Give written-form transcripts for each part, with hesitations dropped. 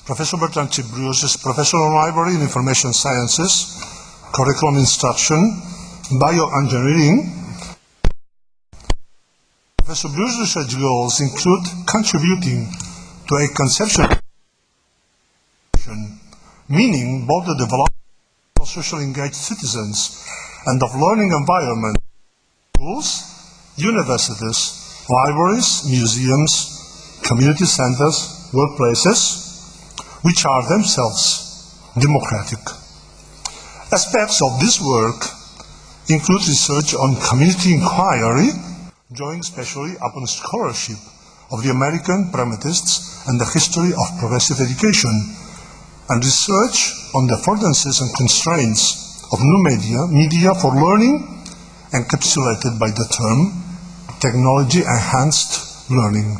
Professor Bertram C is Professor of Library and Information Sciences, Curriculum Instruction, Bioengineering. Professor Bruce's research goals include contributing to a conceptual meaning both the development of socially engaged citizens and of learning environment, schools, universities, libraries, museums, community centers, workplaces, which are themselves democratic. Aspects of this work include research on community inquiry, drawing especially upon scholarship of the American pragmatists and the history of progressive education, and research on the affordances and constraints of new media for learning, encapsulated by the term technology-enhanced learning.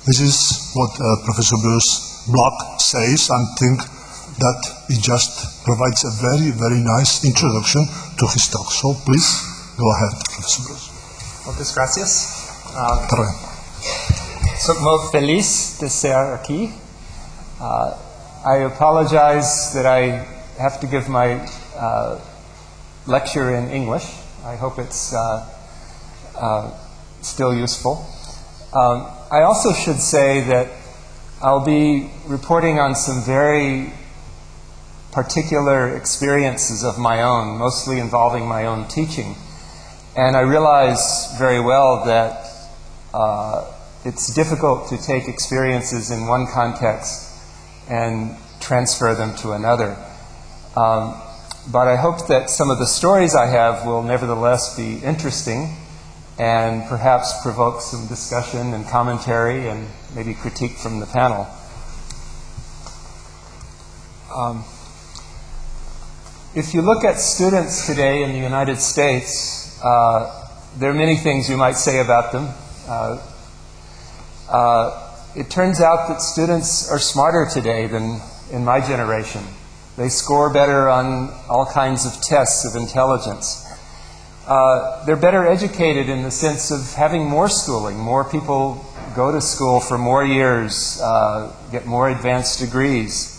This is what Professor Bruce's blog says, and I think that it just provides a very, very nice introduction to his talk. So please go ahead, Professor Bruce. Muchas gracias. Soy muy feliz de ser aquí. I apologize that I have to give my lecture in English. I hope it's still useful. I also should say that I'll be reporting on some very particular experiences of my own, mostly involving my own teaching. And I realize very well that it's difficult to take experiences in one context and transfer them to another. But I hope that some of the stories I have will nevertheless be interesting and perhaps provoke some discussion and commentary and maybe critique from the panel. If you look at students today in the United States, there are many things you might say about them. It turns out that students are smarter today than in my generation. They score better on all kinds of tests of intelligence. They're better educated in the sense of having more schooling. More people go to school for more years, get more advanced degrees.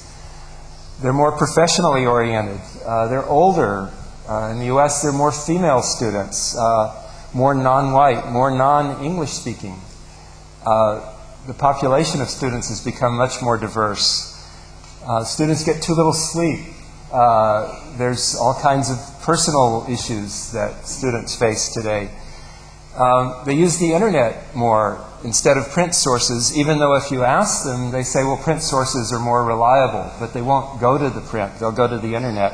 They're more professionally oriented. They're older. In the US, there are more female students, more non-white, more non-English speaking. The population of students has become much more diverse. Students get too little sleep. There's all kinds of personal issues that students face today. They use the internet more instead of print sources, even though if you ask them, they say, well, print sources are more reliable, but they won't go to the print. They'll go to the internet.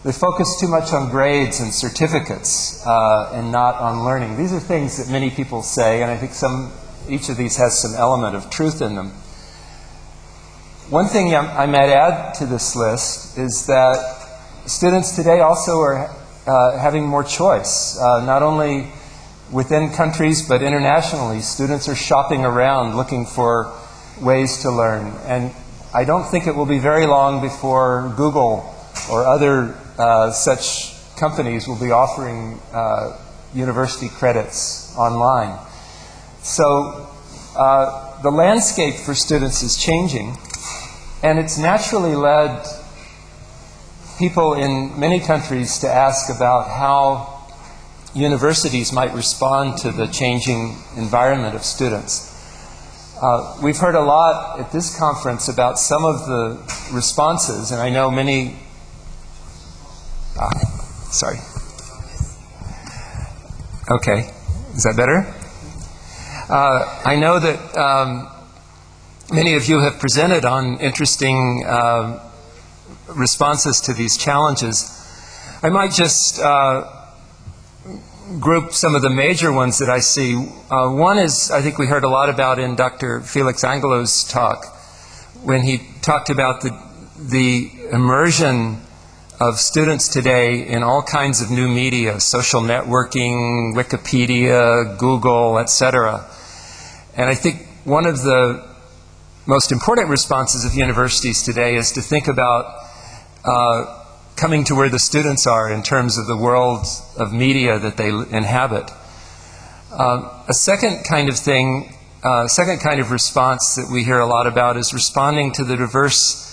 They focus too much on grades and certificates and not on learning. These are things that many people say, and I think each of these has some element of truth in them. One thing I might add to this list is that students today also are having more choice, not only within countries but internationally. Students are shopping around looking for ways to learn. And I don't think it will be very long before Google or other such companies will be offering university credits online. So the landscape for students is changing, and it's naturally led people in many countries to ask about how universities might respond to the changing environment of students. We've heard a lot at this conference about some of the responses, and I know many... sorry. Okay. Is that better? I know that many of you have presented on interesting responses to these challenges. I might just group some of the major ones that I see. One is, I think we heard a lot about in Dr. Felix Angelou's talk, when he talked about the immersion of students today in all kinds of new media, social networking, Wikipedia, Google, etc. And I think one of the most important responses of universities today is to think about coming to where the students are in terms of the world of media that they inhabit. A second kind of thing second kind of response that we hear a lot about is responding to the diverse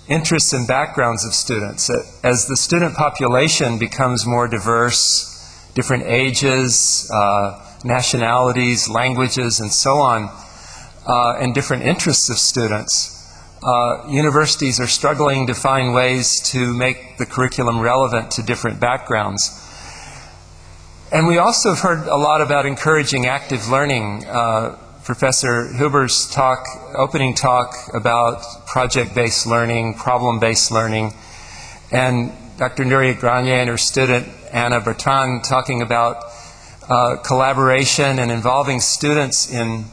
interests and backgrounds of students. As the student population becomes more diverse, different ages, nationalities, languages, and so on, and different interests of students, universities are struggling to find ways to make the curriculum relevant to different backgrounds. And we also have heard a lot about encouraging active learning. Professor Huber's opening talk about project-based learning, problem-based learning, and Dr. Nuria Granier and her student Anna Bertram talking about collaboration and involving students in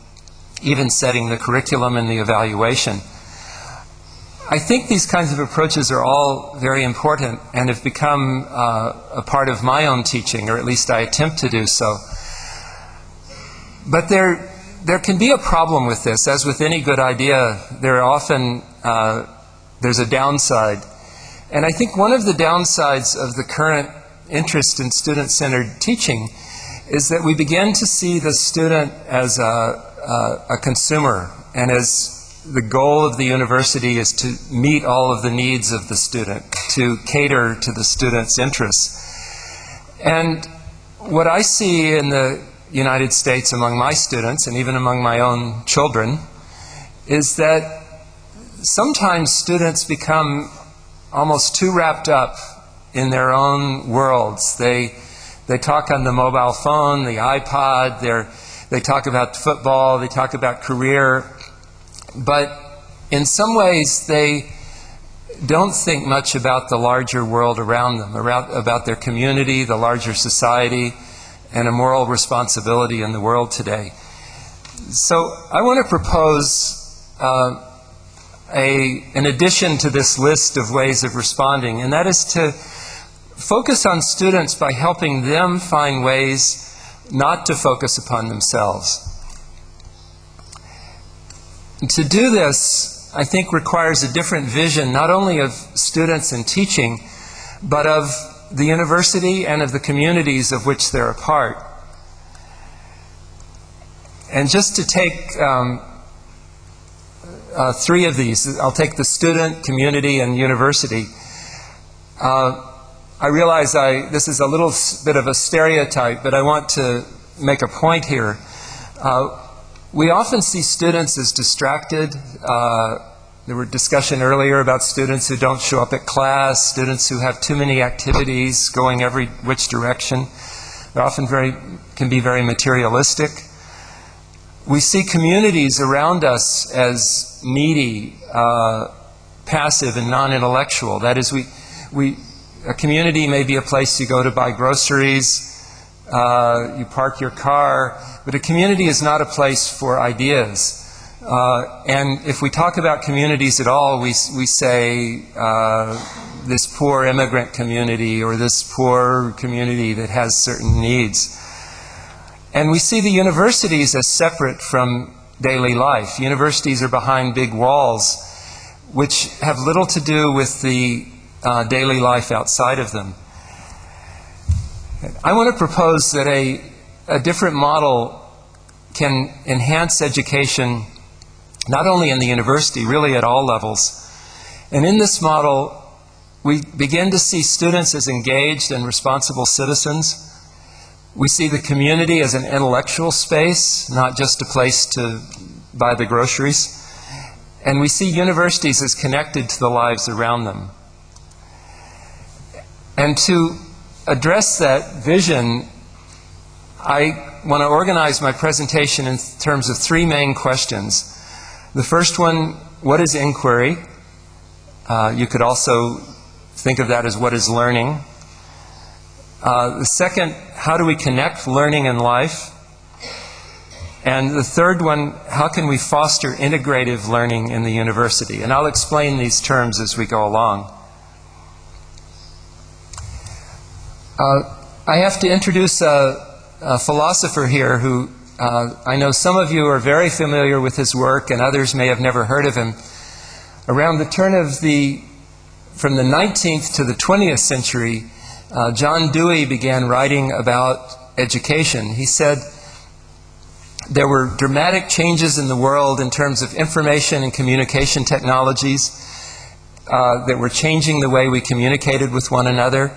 even setting the curriculum and the evaluation. I think these kinds of approaches are all very important and have become a part of my own teaching, or at least I attempt to do so. But there can be a problem with this. As with any good idea, there's a downside. And I think one of the downsides of the current interest in student-centered teaching is that we begin to see the student as a consumer, and as the goal of the university is to meet all of the needs of the student, to cater to the student's interests. And what I see in the United States among my students, and even among my own children, is that sometimes students become almost too wrapped up in their own worlds. They talk on the mobile phone, the iPod, they talk about football, they talk about career, but in some ways they don't think much about the larger world around them, about their community, the larger society, and a moral responsibility in the world today. So I want to propose an addition to this list of ways of responding, and that is to focus on students by helping them find ways not to focus upon themselves. To do this, I think, requires a different vision, not only of students and teaching, but of the university and of the communities of which they're a part. And just to take three of these, I'll take the student, community, and university. I realize this is a little bit of a stereotype, but I want to make a point here. We often see students as distracted. There was discussion earlier about students who don't show up at class, students who have too many activities going every which direction. They're often can be very materialistic. We see communities around us as needy, passive, and non-intellectual. That is, a community may be a place you go to buy groceries, you park your car, but a community is not a place for ideas. And if we talk about communities at all, we say this poor immigrant community or this poor community that has certain needs. And we see the universities as separate from daily life. Universities are behind big walls which have little to do with the daily life outside of them. I want to propose that a different model can enhance education not only in the university, really at all levels. And in this model, we begin to see students as engaged and responsible citizens. We see the community as an intellectual space, not just a place to buy the groceries. And we see universities as connected to the lives around them. And to address that vision, I want to organize my presentation in terms of three main questions. The first one, what is inquiry? You could also think of that as what is learning. The second, how do we connect learning and life? And the third one, how can we foster integrative learning in the university? And I'll explain these terms as we go along. I have to introduce a philosopher here who I know some of you are very familiar with his work and others may have never heard of him. Around the turn of from the 19th to the 20th century, John Dewey began writing about education. He said, There were dramatic changes in the world in terms of information and communication technologies that were changing the way we communicated with one another.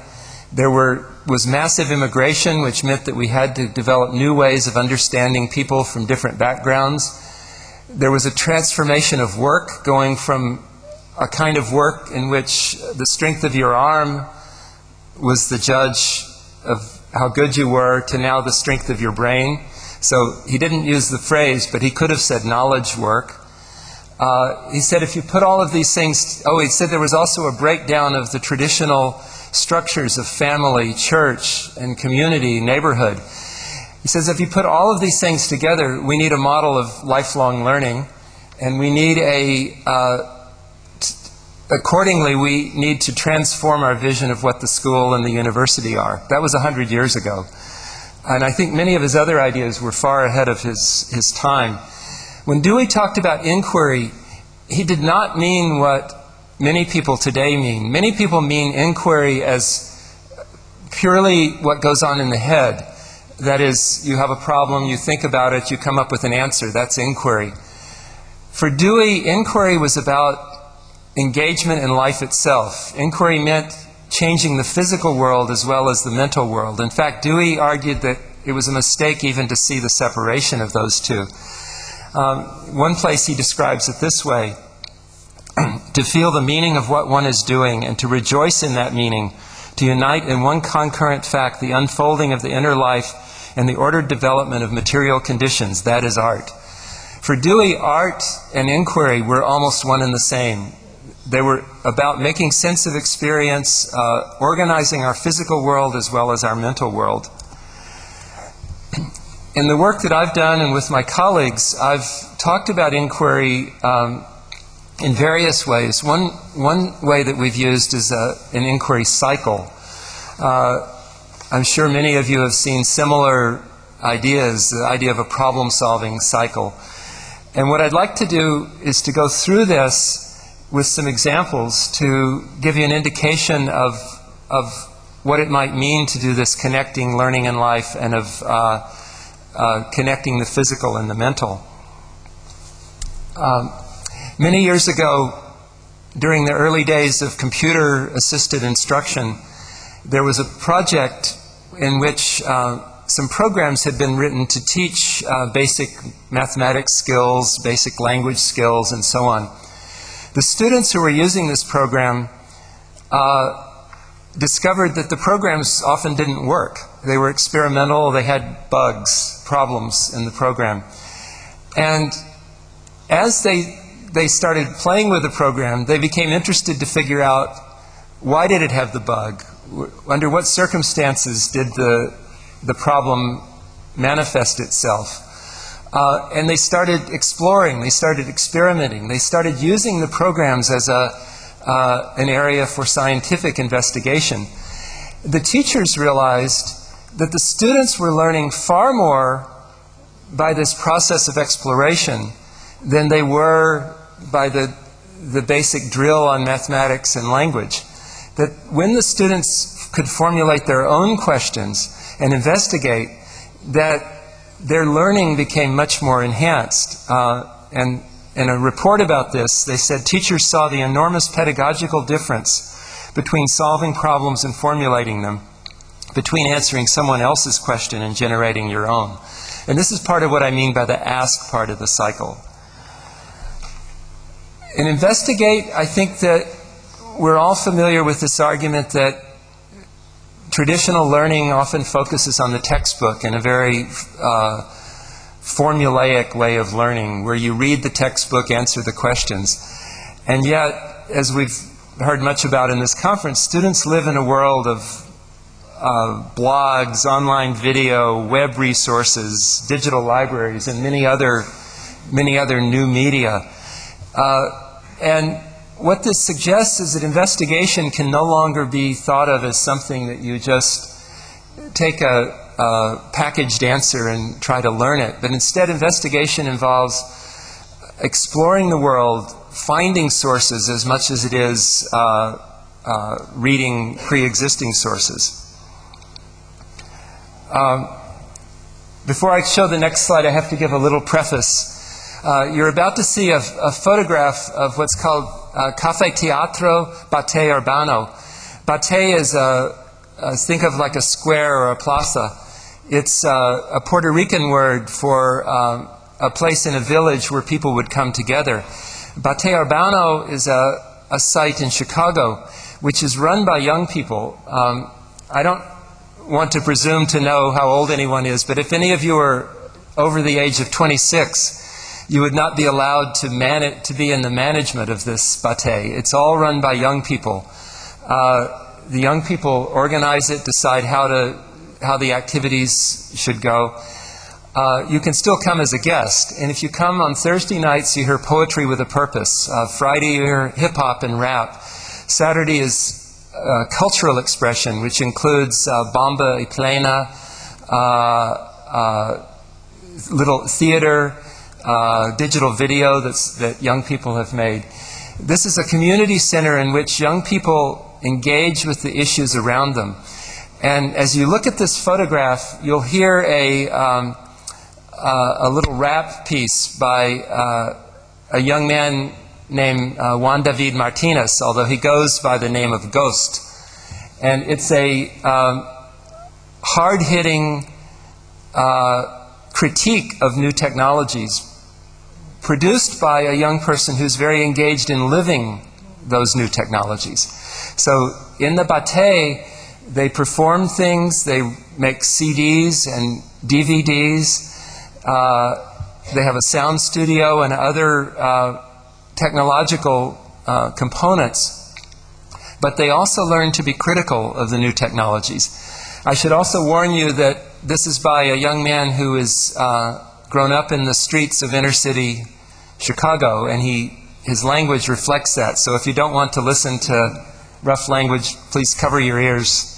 There was massive immigration, which meant that we had to develop new ways of understanding people from different backgrounds. There was a transformation of work, going from a kind of work in which the strength of your arm was the judge of how good you were, to now the strength of your brain. So he didn't use the phrase, but he could have said knowledge work. He said if you put all of these things, he said there was also a breakdown of the traditional structures of family, church, and community, neighborhood. He says if you put all of these things together, we need a model of lifelong learning, and we need accordingly, we need to transform our vision of what the school and the university are. That was 100 years ago. And I think many of his other ideas were far ahead of his time. When Dewey talked about inquiry, he did not mean what many people today mean. Many people mean inquiry as purely what goes on in the head. That is, you have a problem, you think about it, you come up with an answer. That's inquiry. For Dewey, inquiry was about engagement in life itself. Inquiry meant changing the physical world as well as the mental world. In fact, Dewey argued that it was a mistake even to see the separation of those two. One place he describes it this way: to feel the meaning of what one is doing and to rejoice in that meaning, to unite in one concurrent fact the unfolding of the inner life and the ordered development of material conditions, that is art. For Dewey, art and inquiry were almost one and the same. They were about making sense of experience, organizing our physical world as well as our mental world. In the work that I've done and with my colleagues, I've talked about inquiry in various ways. One way that we've used is an inquiry cycle. I'm sure many of you have seen similar ideas, the idea of a problem-solving cycle. And what I'd like to do is to go through this with some examples to give you an indication of what it might mean to do this connecting learning and life, and of connecting the physical and the mental. Many years ago, during the early days of computer-assisted instruction, there was a project in which some programs had been written to teach basic mathematics skills, basic language skills, and so on. The students who were using this program discovered that the programs often didn't work. They were experimental, they had bugs, problems in the program. And as they started playing with the program, they became interested to figure out, why did it have the bug? Under what circumstances did the problem manifest itself? And they started exploring, they started experimenting, they started using the programs as an area for scientific investigation. The teachers realized that the students were learning far more by this process of exploration than they were by the basic drill on mathematics and language. That when the students could formulate their own questions and investigate, that their learning became much more enhanced. And in a report about this, they said teachers saw the enormous pedagogical difference between solving problems and formulating them, between answering someone else's question and generating your own. And this is part of what I mean by the ask part of the cycle. In investigate, I think that we're all familiar with this argument that traditional learning often focuses on the textbook in a very formulaic way of learning, where you read the textbook, answer the questions. And yet, as we've heard much about in this conference, students live in a world of blogs, online video, web resources, digital libraries, and many other new media. And what this suggests is that investigation can no longer be thought of as something that you just take a packaged answer and try to learn it. But instead, investigation involves exploring the world, finding sources as much as it is reading pre-existing sources. Before I show the next slide, I have to give a little preface. You're about to see a photograph of what's called Cafe Teatro Bate Urbano. Bate is think of like a square or a plaza. It's a Puerto Rican word for a place in a village where people would come together. Bate Urbano is a site in Chicago which is run by young people. I don't want to presume to know how old anyone is, but if any of you are over the age of 26, you would not be allowed to be in the management of this bate. It's all run by young people. The young people organize it, decide how the activities should go. You can still come as a guest, and if you come on Thursday nights, you hear poetry with a purpose. Friday, you hear hip-hop and rap. Saturday is cultural expression, which includes bamba y plena, little theater, digital video that young people have made. This is a community center in which young people engage with the issues around them. And as you look at this photograph, you'll hear a little rap piece by a young man named Juan David Martinez, although he goes by the name of Ghost. And it's a hard-hitting critique of new technologies produced by a young person who's very engaged in living those new technologies. So in the bate, they perform things, they make CDs and DVDs, they have a sound studio and other technological components, but they also learn to be critical of the new technologies. I should also warn you that this is by a young man who is grown up in the streets of inner city Chicago, and his language reflects that. So if you don't want to listen to rough language, please cover your ears.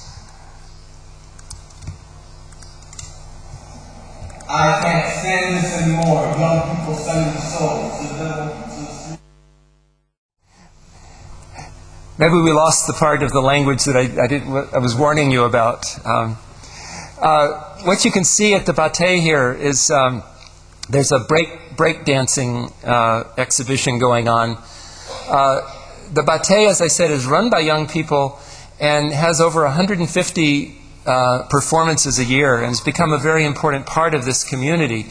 I can't stand this anymore. Young people selling souls. Maybe we lost the part of the language that I was warning you about. What you can see at the bate here is there's a break dancing exhibition going on. The bate, as I said, is run by young people and has over 150 performances a year, and has become a very important part of this community.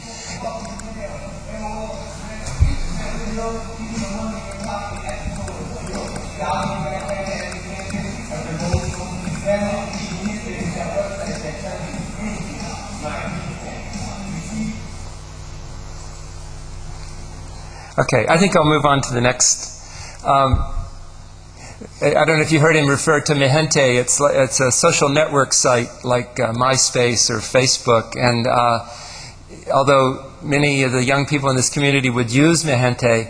Okay, I think I'll move on to the next. I don't know if you heard him refer to Mi Gente. It's a social network site like MySpace or Facebook, and although many of the young people in this community would use Mi Gente,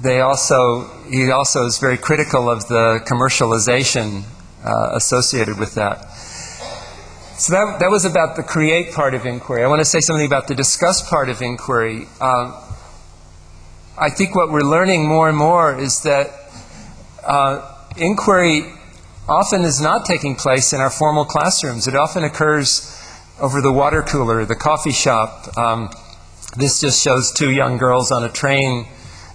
he also is very critical of the commercialization associated with that. So that was about the create part of inquiry. I want to say something about the discuss part of inquiry. I think what we're learning more and more is that inquiry often is not taking place in our formal classrooms. It often occurs over the water cooler, the coffee shop. This just shows two young girls on a train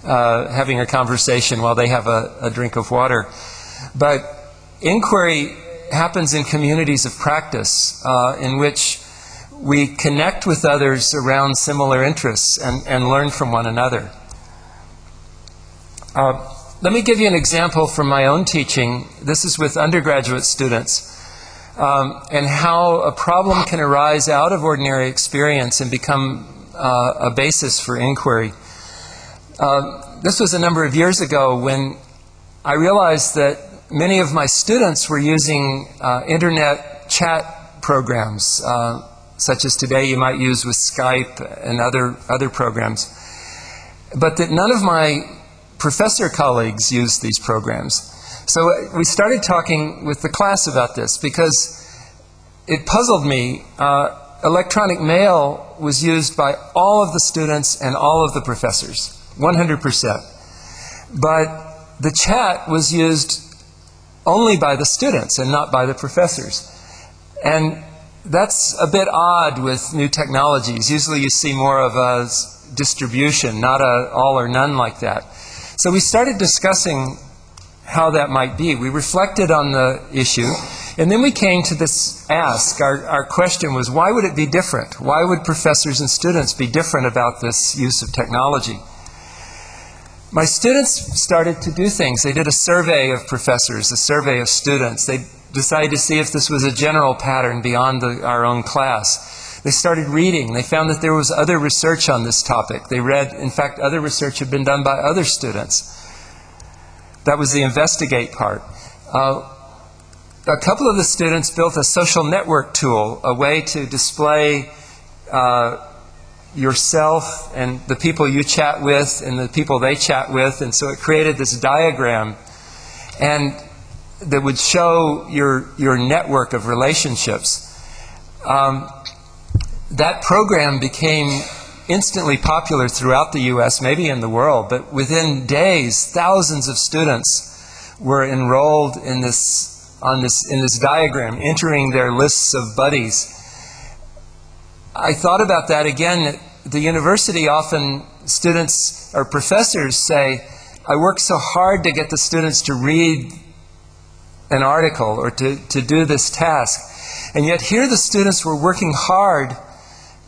having a conversation while they have a drink of water. But inquiry happens in communities of practice in which we connect with others around similar interests and learn from one another. Let me give you an example from my own teaching. This is with undergraduate students, and how a problem can arise out of ordinary experience and become a basis for inquiry. This was a number of years ago when I realized that many of my students were using internet chat programs, such as today you might use with Skype and other programs, but that none of my professor colleagues used these programs. So we started talking with the class about this because it puzzled me. Electronic mail was used by all of the students and all of the professors, 100%. But the chat was used only by the students and not by the professors. And that's a bit odd with new technologies. Usually you see more of a distribution, not a all or none like that. So we started discussing how that might be. We reflected on the issue, and then we came to this ask. Our question was, why would it be different? Why would professors and students be different about this use of technology? My students started to do things. They did a survey of professors, a survey of students. They decided to see if this was a general pattern beyond our own class. They started reading. They found that there was other research on this topic. They read, in fact, other research had been done by other students. That was the investigate part. A couple of the students built a social network tool, a way to display yourself and the people you chat with and the people they chat with. And so it created this diagram and that would show your network of relationships. That program became instantly popular throughout the U.S., maybe in the world, but within days, thousands of students were enrolled in this diagram, entering their lists of buddies. I thought about that again. At the university, often students or professors say, I work so hard to get the students to read an article or to do this task. And yet here the students were working hard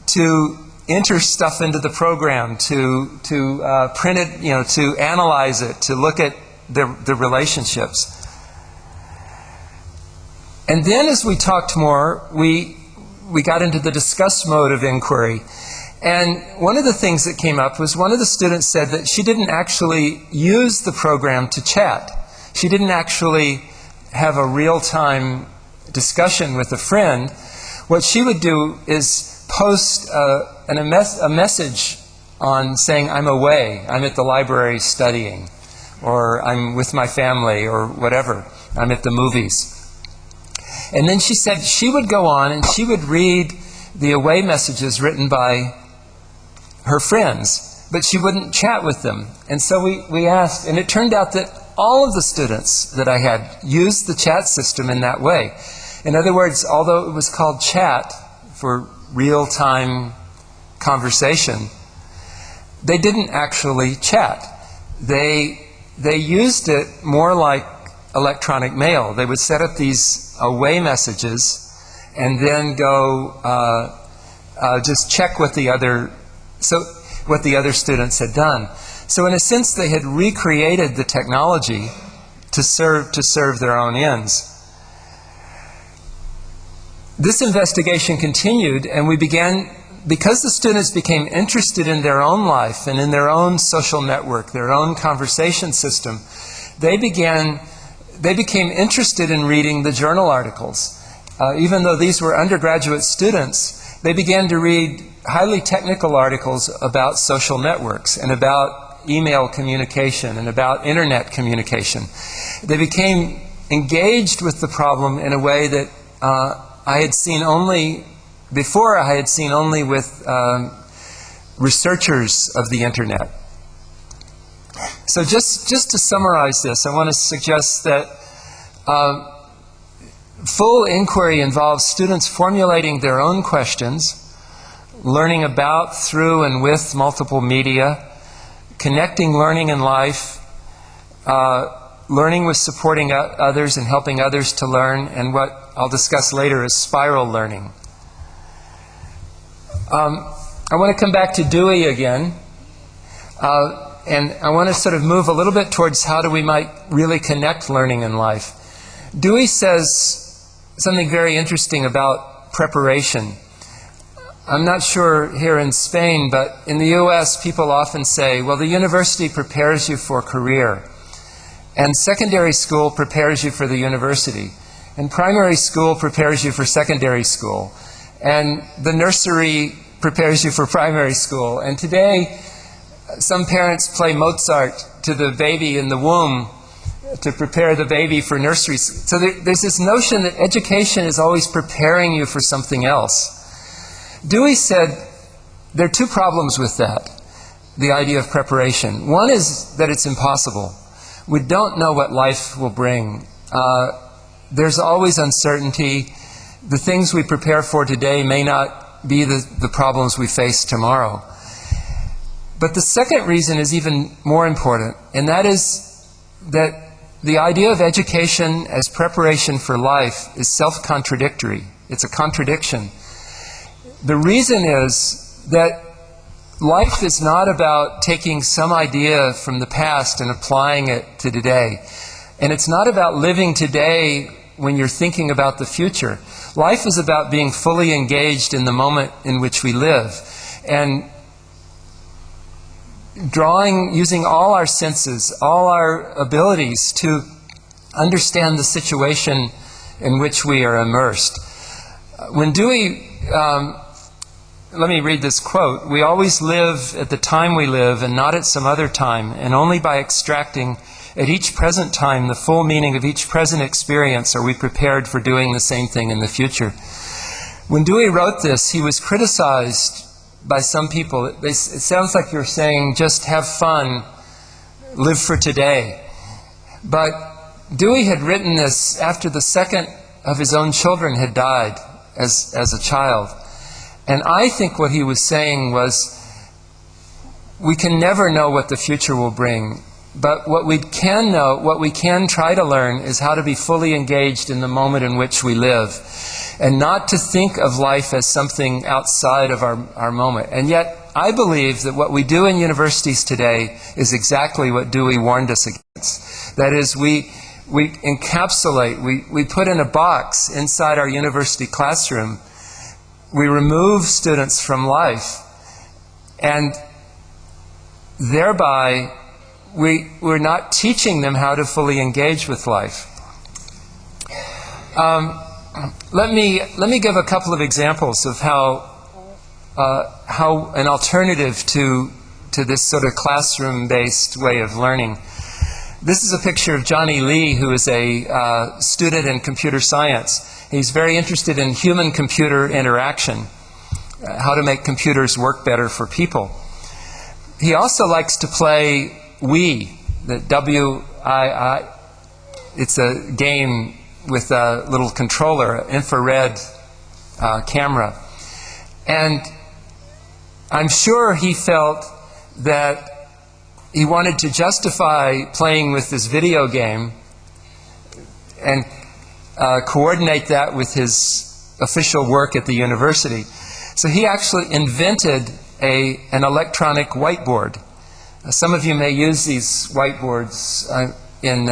to enter stuff into the program, to print it, to analyze it, to look at the relationships. And then as we talked more, we got into the discuss mode of inquiry. And one of the things that came up was one of the students said that she didn't actually use the program to chat. She didn't actually have a real-time discussion with a friend. What she would do is post a message on saying, I'm away, I'm at the library studying, or I'm with my family, or whatever, I'm at the movies. And then she said she would go on and she would read the away messages written by her friends, but she wouldn't chat with them. And so we asked, and it turned out that all of the students that I had used the chat system in that way. In other words, although it was called chat for real-time conversation, they didn't actually chat. They used it more like electronic mail. They would set up these away messages and then go just check what the other students had done. So in a sense, they had recreated the technology to serve their own ends. This investigation continued, and we began, because the students became interested in their own life and in their own social network, their own conversation system, they became interested in reading the journal articles. Even though these were undergraduate students, they began to read highly technical articles about social networks and about email communication and about internet communication. They became engaged with the problem in a way that I had seen only with researchers of the internet. So just to summarize this, I want to suggest that full inquiry involves students formulating their own questions, learning about, through, and with multiple media, connecting learning and life, learning with supporting others and helping others to learn, and what I'll discuss later is spiral learning. I want to come back to Dewey again, and I want to sort of move a little bit towards how we might really connect learning and life. Dewey says something very interesting about preparation. I'm not sure here in Spain, but in the US, people often say, well, the university prepares you for a career, and secondary school prepares you for the university, and primary school prepares you for secondary school, and the nursery prepares you for primary school. And today, some parents play Mozart to the baby in the womb to prepare the baby for nursery. So there's this notion that education is always preparing you for something else. Dewey said there are two problems with that, the idea of preparation. One is that it's impossible. We don't know what life will bring. There's always uncertainty. The things we prepare for today may not be the problems we face tomorrow. But the second reason is even more important, and that is that the idea of education as preparation for life is self-contradictory. It's a contradiction. The reason is that life is not about taking some idea from the past and applying it to today. And it's not about living today when you're thinking about the future. Life is about being fully engaged in the moment in which we live. And using all our senses, all our abilities to understand the situation in which we are immersed. When Dewey, let me read this quote, "We always live at the time we live and not at some other time, and only by extracting at each present time the full meaning of each present experience are we prepared for doing the same thing in the future." When Dewey wrote this, he was criticized by some people. It sounds like you're saying, just have fun, live for today. But Dewey had written this after the second of his own children had died as a child. And I think what he was saying was, we can never know what the future will bring. But what we can know, what we can try to learn, is how to be fully engaged in the moment in which we live. And not to think of life as something outside of our moment. And yet, I believe that what we do in universities today is exactly what Dewey warned us against. That is, we encapsulate, we put in a box inside our university classroom. We remove students from life. And thereby, we're not teaching them how to fully engage with life. Let me give a couple of examples of how an alternative to this sort of classroom-based way of learning. This is a picture of Johnny Lee, who is a student in computer science. He's very interested in human-computer interaction, how to make computers work better for people. He also likes to play Wii, the W-I-I. It's a game with a little controller, infrared camera. And I'm sure he felt that he wanted to justify playing with this video game and coordinate that with his official work at the university. So he actually invented an electronic whiteboard. Some of you may use these whiteboards in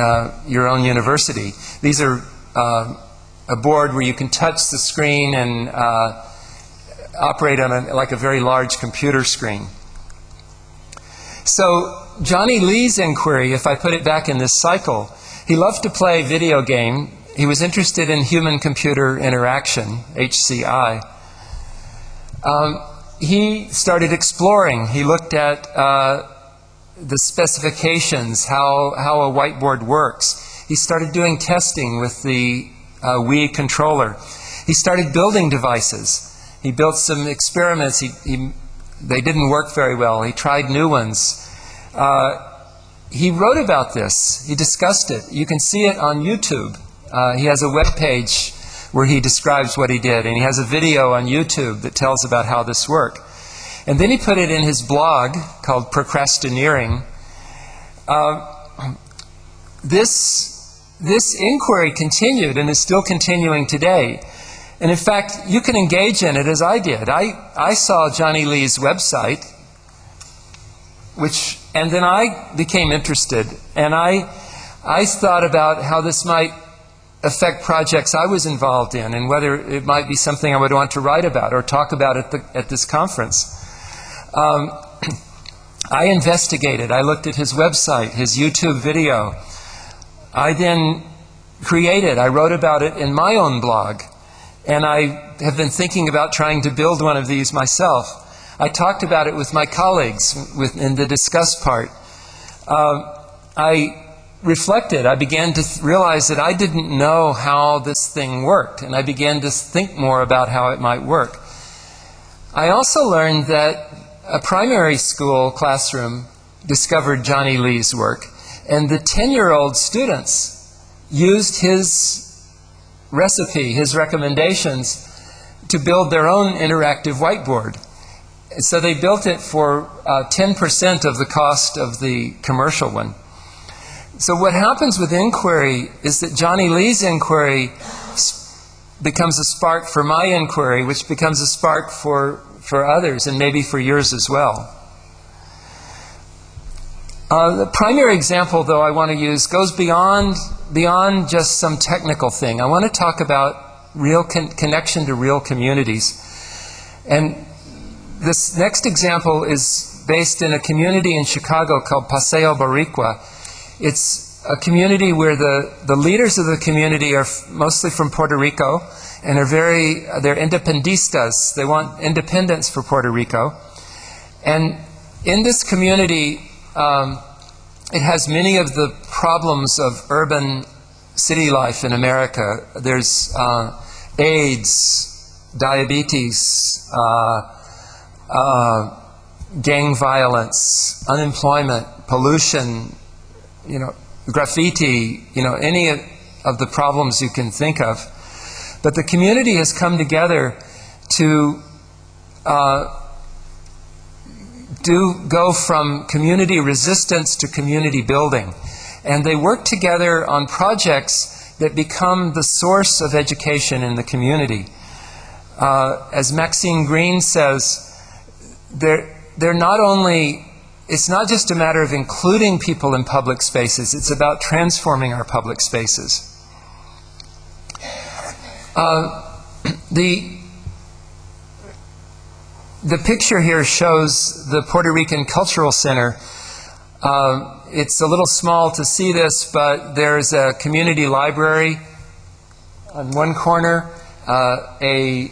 your own university. These are a board where you can touch the screen and operate on like a very large computer screen. So Johnny Lee's inquiry, if I put it back in this cycle, he loved to play video game. He was interested in human-computer interaction, HCI. He started exploring. He looked at the specifications, how a whiteboard works. He started doing testing with the Wii controller. He started building devices. He built some experiments. They didn't work very well. He tried new ones. He wrote about this. He discussed it. You can see it on YouTube. He has a web page where he describes what he did, and he has a video on YouTube that tells about how this worked. And then he put it in his blog called Procrastineering. This inquiry continued and is still continuing today. And in fact, you can engage in it as I did. I saw Johnny Lee's website, and then I became interested. And I thought about how this might affect projects I was involved in, and whether it might be something I would want to write about or talk about at this conference. I investigated. I looked at his website, his YouTube video. I then I wrote about it in my own blog. And I have been thinking about trying to build one of these myself. I talked about it with my colleagues in the discuss part. I reflected. I began to realize that I didn't know how this thing worked. And I began to think more about how it might work. I also learned that a primary school classroom discovered Johnny Lee's work. And the 10-year-old students used his recipe, his recommendations, to build their own interactive whiteboard. So they built it for 10% of the cost of the commercial one. So what happens with inquiry is that Johnny Lee's inquiry becomes a spark for my inquiry, which becomes a spark for others, and maybe for yours as well. The primary example, though, I want to use goes beyond just some technical thing. I want to talk about real connection to real communities. And this next example is based in a community in Chicago called Paseo Boricua. It's a community where the leaders of the community are mostly from Puerto Rico, and they're independistas. They want independence for Puerto Rico. And in this community, it has many of the problems of urban city life in America. There's AIDS, diabetes, gang violence, unemployment, pollution, graffiti, any of the problems you can think of. But the community has come together to go from community resistance to community building. And they work together on projects that become the source of education in the community. As Maxine Green says, it's not just a matter of including people in public spaces, it's about transforming our public spaces. The picture here shows the Puerto Rican Cultural Center. It's a little small to see this, but there's a community library on one corner, a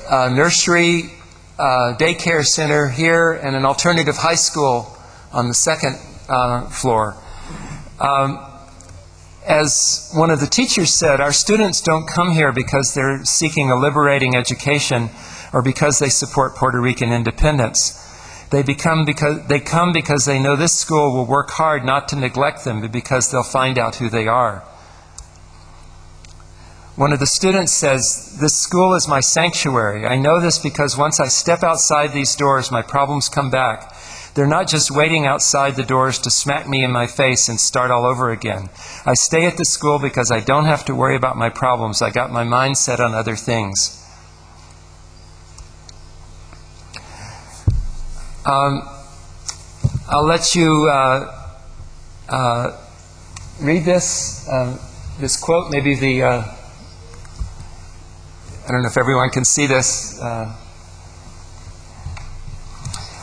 nursery, daycare center here, and an alternative high school on the second floor. As one of the teachers said, our students don't come here because they're seeking a liberating education or because they support Puerto Rican independence. They come because they know this school will work hard not to neglect them, but because they'll find out who they are. One of the students says, "This school is my sanctuary. I know this because once I step outside these doors, my problems come back. They're not just waiting outside the doors to smack me in my face and start all over again. I stay at the school because I don't have to worry about my problems. I got my mind set on other things." I'll let you read this quote. Maybe I don't know if everyone can see this.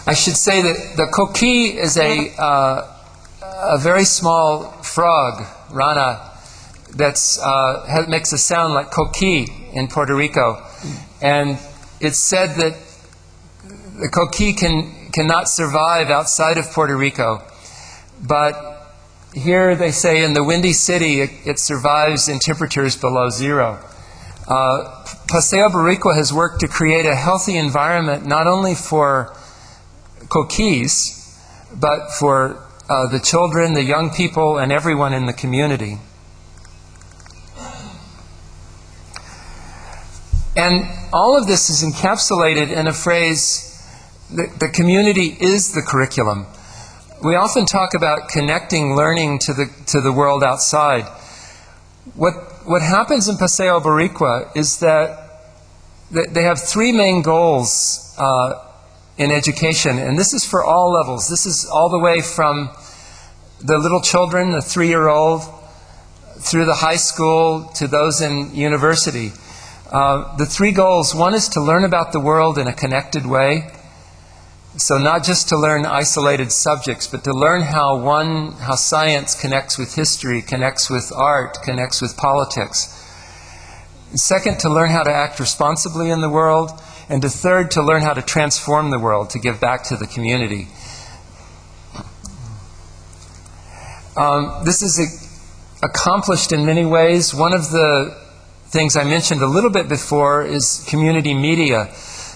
I should say that the coqui is a very small frog, rana, that's makes a sound like coqui in Puerto Rico. And it's said that the coqui cannot survive outside of Puerto Rico. But here they say in the Windy City it survives in temperatures below zero. Paseo Boricua has worked to create a healthy environment not only for coquis, but for the children, the young people, and everyone in the community. And all of this is encapsulated in a phrase, the community is the curriculum. We often talk about connecting learning to the world outside. What happens in Paseo Boricua is that they have three main goals in education, and this is for all levels. This is all the way from the little children, the 3-year-old, through the high school to those in university. The three goals: one is to learn about the world in a connected way. So not just to learn isolated subjects, but to learn how science connects with history, connects with art, connects with politics. Second, to learn how to act responsibly in the world. And third, to learn how to transform the world, to give back to the community. This is accomplished in many ways. One of the things I mentioned a little bit before is community media.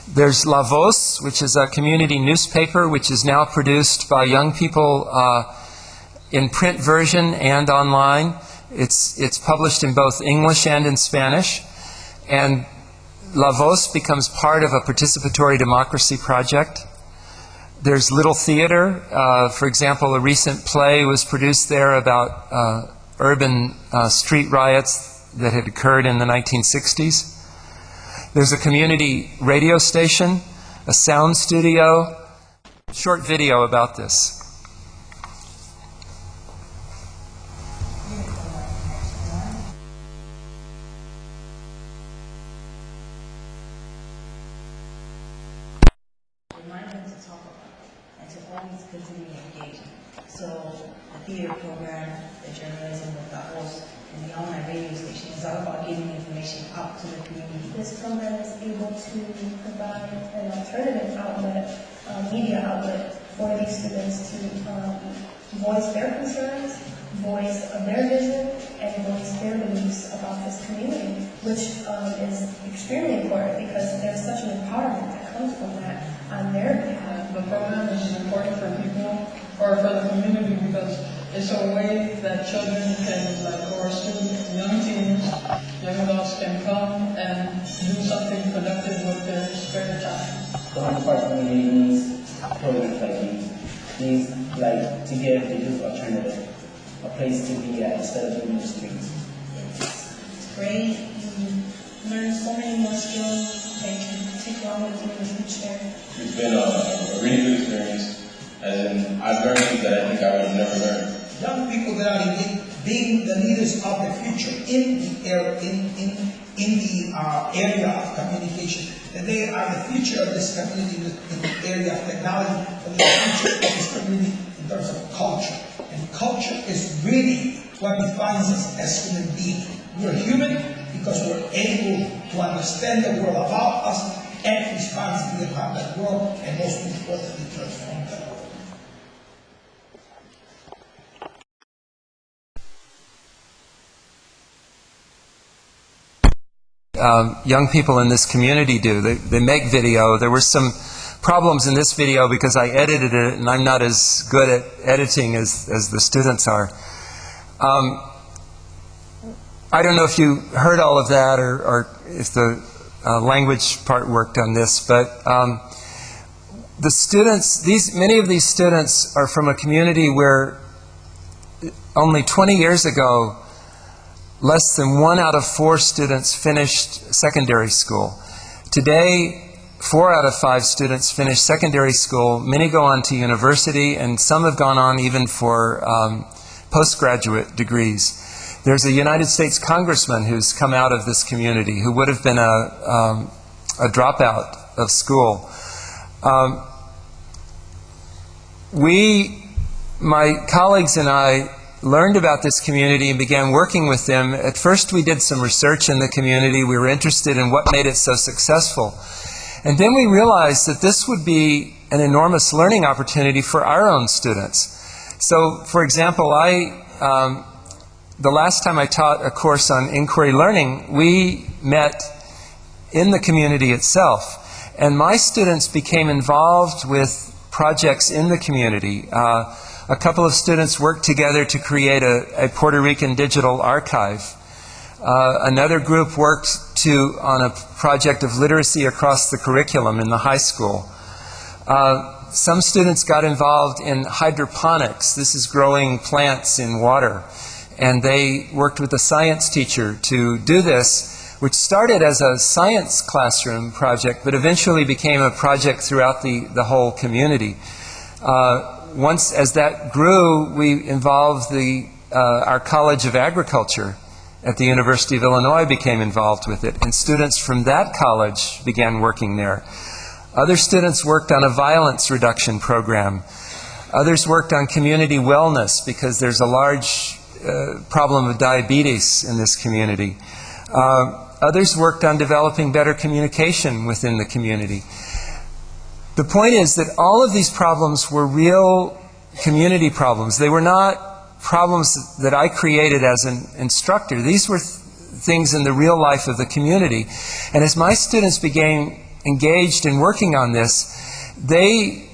There's La Voz, which is a community newspaper, which is now produced by young people in print version and online. It's published in both English and in Spanish, and La Voz becomes part of a participatory democracy project. There's little theater. For example, a recent play was produced there about urban street riots that had occurred in the 1960s. There's a community radio station, a sound studio, short video about this. Continue engaging. So the theater program, the journalism with the host, and the online radio station is all about getting information out to the community. This program is able to provide an alternative outlet, media outlet for these students to voice their concerns, voice their vision, and voice their beliefs about this community, which is extremely important because there's such an empowerment that comes from that on their behalf. The program is important for people or for the community because it's a way that children can, or students, young teens, young adults can come and do something productive with their spare time. The hard part community needs programs like these. Needs to give the youth alternative, a place to be at instead of being in the streets. It's great. You learn so many more skills that you take on with you in the future. It's been a really good experience, as in I've learned things that I think I would have never learned. Young people that are being the leaders of the future in the area of communication, that they are the future of this community in the area of technology, and the future of this community in terms of culture. And culture is really what defines us as human beings. We're human because we're able to understand the world about us and responsibly about that world, and most importantly, transform that world. Young people in this community do. They make video. There were some problems in this video because I edited it, and I'm not as good at editing as the students are. I don't know if you heard all of that or if the language part worked on this, but the students, many of these students are from a community where only 20 years ago, less than 1 out of 4 students finished secondary school. Today, 4 out of 5 students finish secondary school. Many go on to university, and some have gone on even for postgraduate degrees. There's a United States congressman who's come out of this community who would have been a dropout of school. My colleagues and I learned about this community and began working with them. At first we did some research in the community. We were interested in what made it so successful. And then we realized that this would be an enormous learning opportunity for our own students. So, for example, the last time I taught a course on inquiry learning, we met in the community itself. And my students became involved with projects in the community. A couple of students worked together to create a Puerto Rican digital archive. Another group worked on a project of literacy across the curriculum in the high school. Some students got involved in hydroponics. This is growing plants in water. And they worked with a science teacher to do this, which started as a science classroom project, but eventually became a project throughout the whole community. Once, as that grew, we involved our College of Agriculture at the University of Illinois became involved with it, and students from that college began working there. Other students worked on a violence reduction program. Others worked on community wellness because there's a large problem of diabetes in this community. Others worked on developing better communication within the community. The point is that all of these problems were real community problems. They were not problems that I created as an instructor. These were things in the real life of the community. And as my students became engaged in working on this, they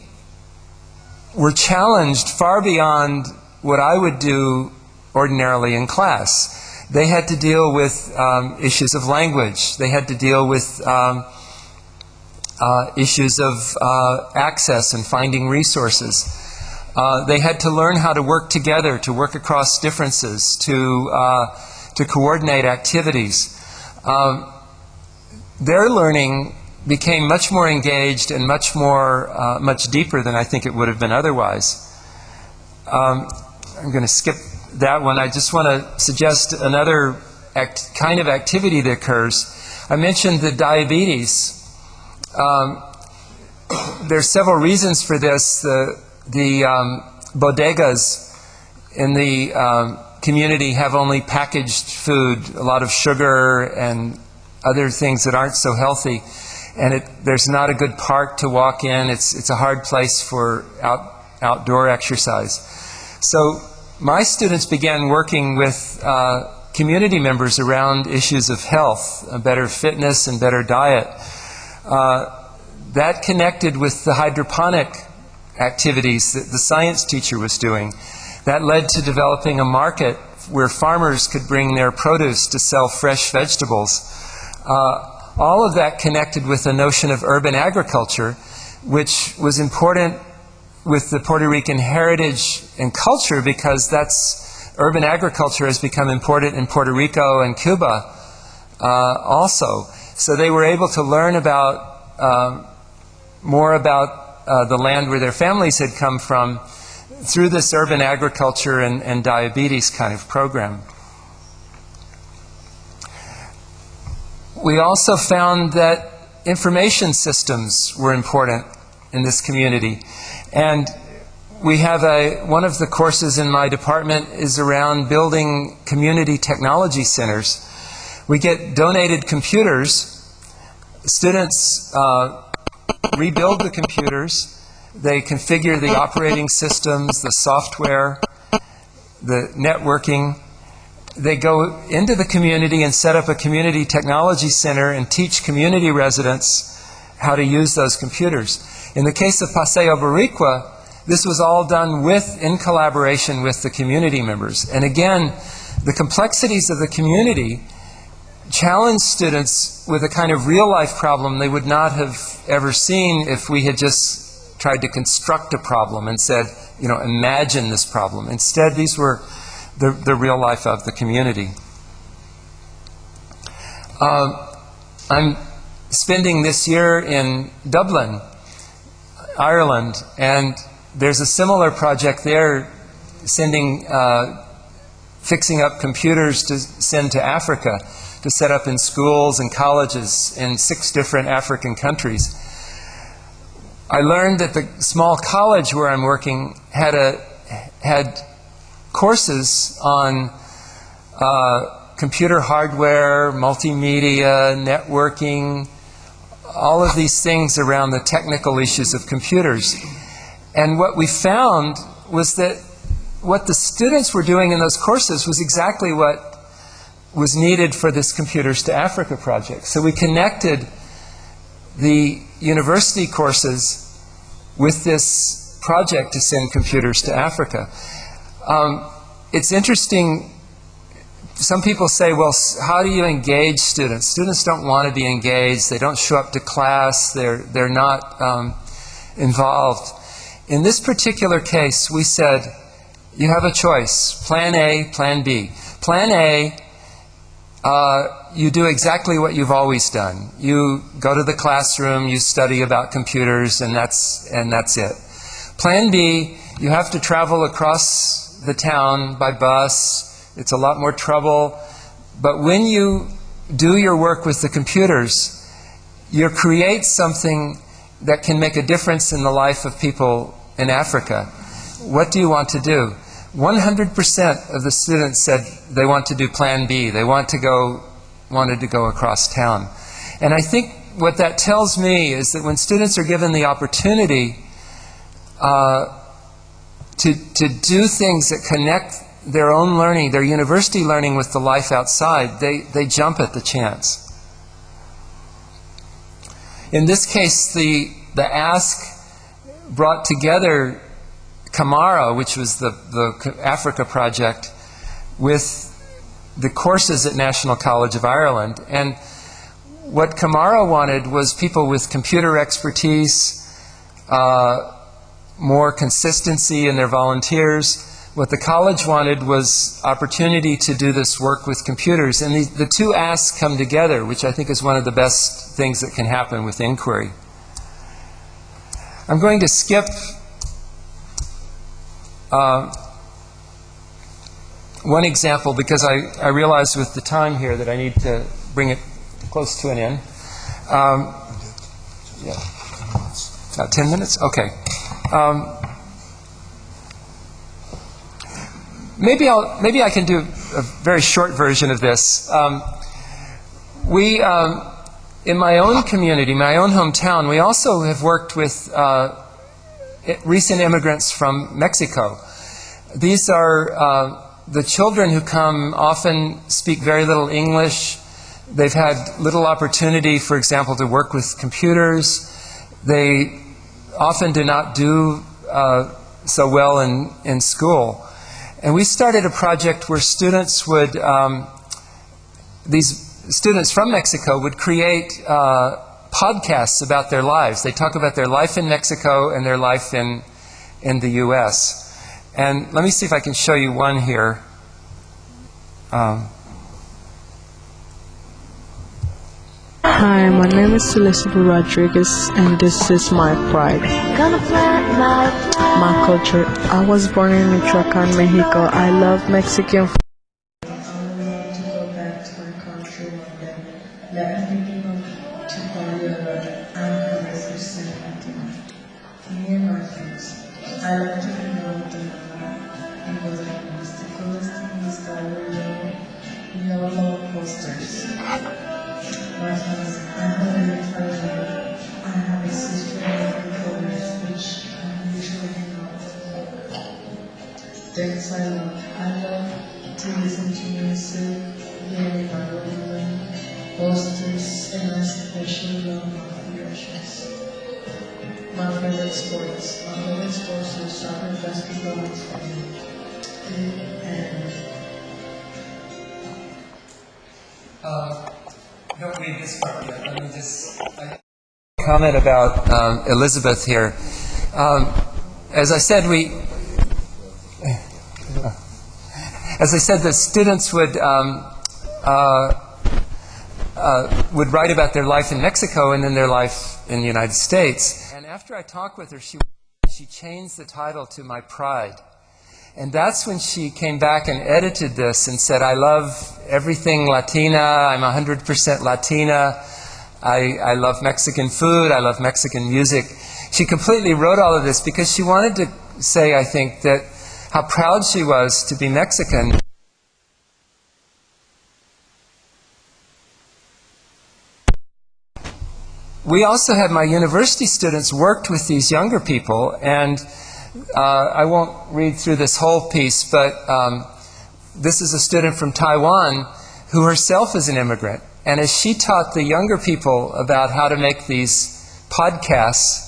were challenged far beyond what I would do ordinarily in class. They had to deal with issues of language. They had to deal with issues of access and finding resources. They had to learn how to work together, to work across differences, to coordinate activities. Their learning became much more engaged and much deeper than I think it would have been otherwise. I'm going to skip that one. I just want to suggest another kind of activity that occurs. I mentioned the diabetes. There's several reasons for this. The bodegas in the community have only packaged food, a lot of sugar and other things that aren't so healthy. And there's not a good park to walk in. It's a hard place for outdoor exercise. So my students began working with community members around issues of health, better fitness and better diet. That connected with the hydroponic activities that the science teacher was doing. That led to developing a market where farmers could bring their produce to sell fresh vegetables. All of that connected with the notion of urban agriculture, which was important with the Puerto Rican heritage and culture, because urban agriculture has become important in Puerto Rico and Cuba also. So they were able to learn more about the land where their families had come from through this urban agriculture and diabetes kind of program. We also found that information systems were important in this community. And we have one of the courses in my department is around building community technology centers. We get donated computers. Students rebuild the computers. They configure the operating systems, the software, the networking. They go into the community and set up a community technology center and teach community residents how to use those computers. In the case of Paseo Boricua, this was all done in collaboration with the community members. And again, the complexities of the community challenged students with a kind of real-life problem they would not have ever seen if we had just tried to construct a problem and said, imagine this problem. Instead, these were the real life of the community. I'm spending this year in Dublin, Ireland, and there's a similar project there, fixing up computers to send to Africa, to set up in schools and colleges in 6 different African countries. I learned that the small college where I'm working had courses on computer hardware, multimedia, networking, all of these things around the technical issues of computers. And what we found was that what the students were doing in those courses was exactly what was needed for this Computers to Africa project. So we connected the university courses with this project to send computers to Africa. It's interesting, some people say, well, how do you engage students? Students don't want to be engaged. They don't show up to class. They're not involved. In this particular case, we said, you have a choice, plan A, plan B. Plan A, you do exactly what you've always done. You go to the classroom, you study about computers, and that's it. Plan B, you have to travel across the town by bus. It's a lot more trouble. But when you do your work with the computers, you create something that can make a difference in the life of people in Africa. What do you want to do? 100% of the students said they want to do Plan B. They wanted to go across town. And I think what that tells me is that when students are given the opportunity to do things that connect their own learning, their university learning, with the life outside, they jump at the chance. In this case, the ask brought together Camara, which was the Africa project, with the courses at National College of Ireland. And what Kamara wanted was people with computer expertise, more consistency in their volunteers. What the college wanted was opportunity to do this work with computers. And the two asks come together, which I think is one of the best things that can happen with inquiry. I'm going to skip one example because I realize with the time here that I need to bring it close to an end. Yeah. 10 minutes? Okay. Maybe I can do a very short version of this. In my own community, my own hometown, we also have worked with recent immigrants from Mexico. These are the children who come often speak very little English. They've had little opportunity, for example, to work with computers. They often do not do so well in school. And we started a project where students would, these students from Mexico would create podcasts about their lives. They talk about their life in Mexico and their life in the U.S. And let me see if I can show you one here. Hi, my name is Celeste Rodriguez, and this is my pride. My culture. I was born in Michoacan, Mexico. I love Mexican food. I would love to go back to my country one day. Let everyone to party and represent Latina. Me and my friends. I like to be known with the mama. It was like the coolest things that were yellow posters. My friends, I have a sister in Florida, which I usually hang out with. Things I love to listen to music, hear my rolling, posters, and I especially love my creations. My favorite sports are soccer, basketball, and don't read this part yet. Let me just comment about Elizabeth here. As I said, the students would write about their life in Mexico and then their life in the United States. And after I talked with her, she changed the title to My Pride. And that's when she came back and edited this and said, I love everything Latina, I'm 100% Latina, I love Mexican food, I love Mexican music. She completely wrote all of this because she wanted to say, I think, that how proud she was to be Mexican. We also had my university students worked with these younger people, and I won't read through this whole piece, but this is a student from Taiwan who herself is an immigrant. And as she taught the younger people about how to make these podcasts,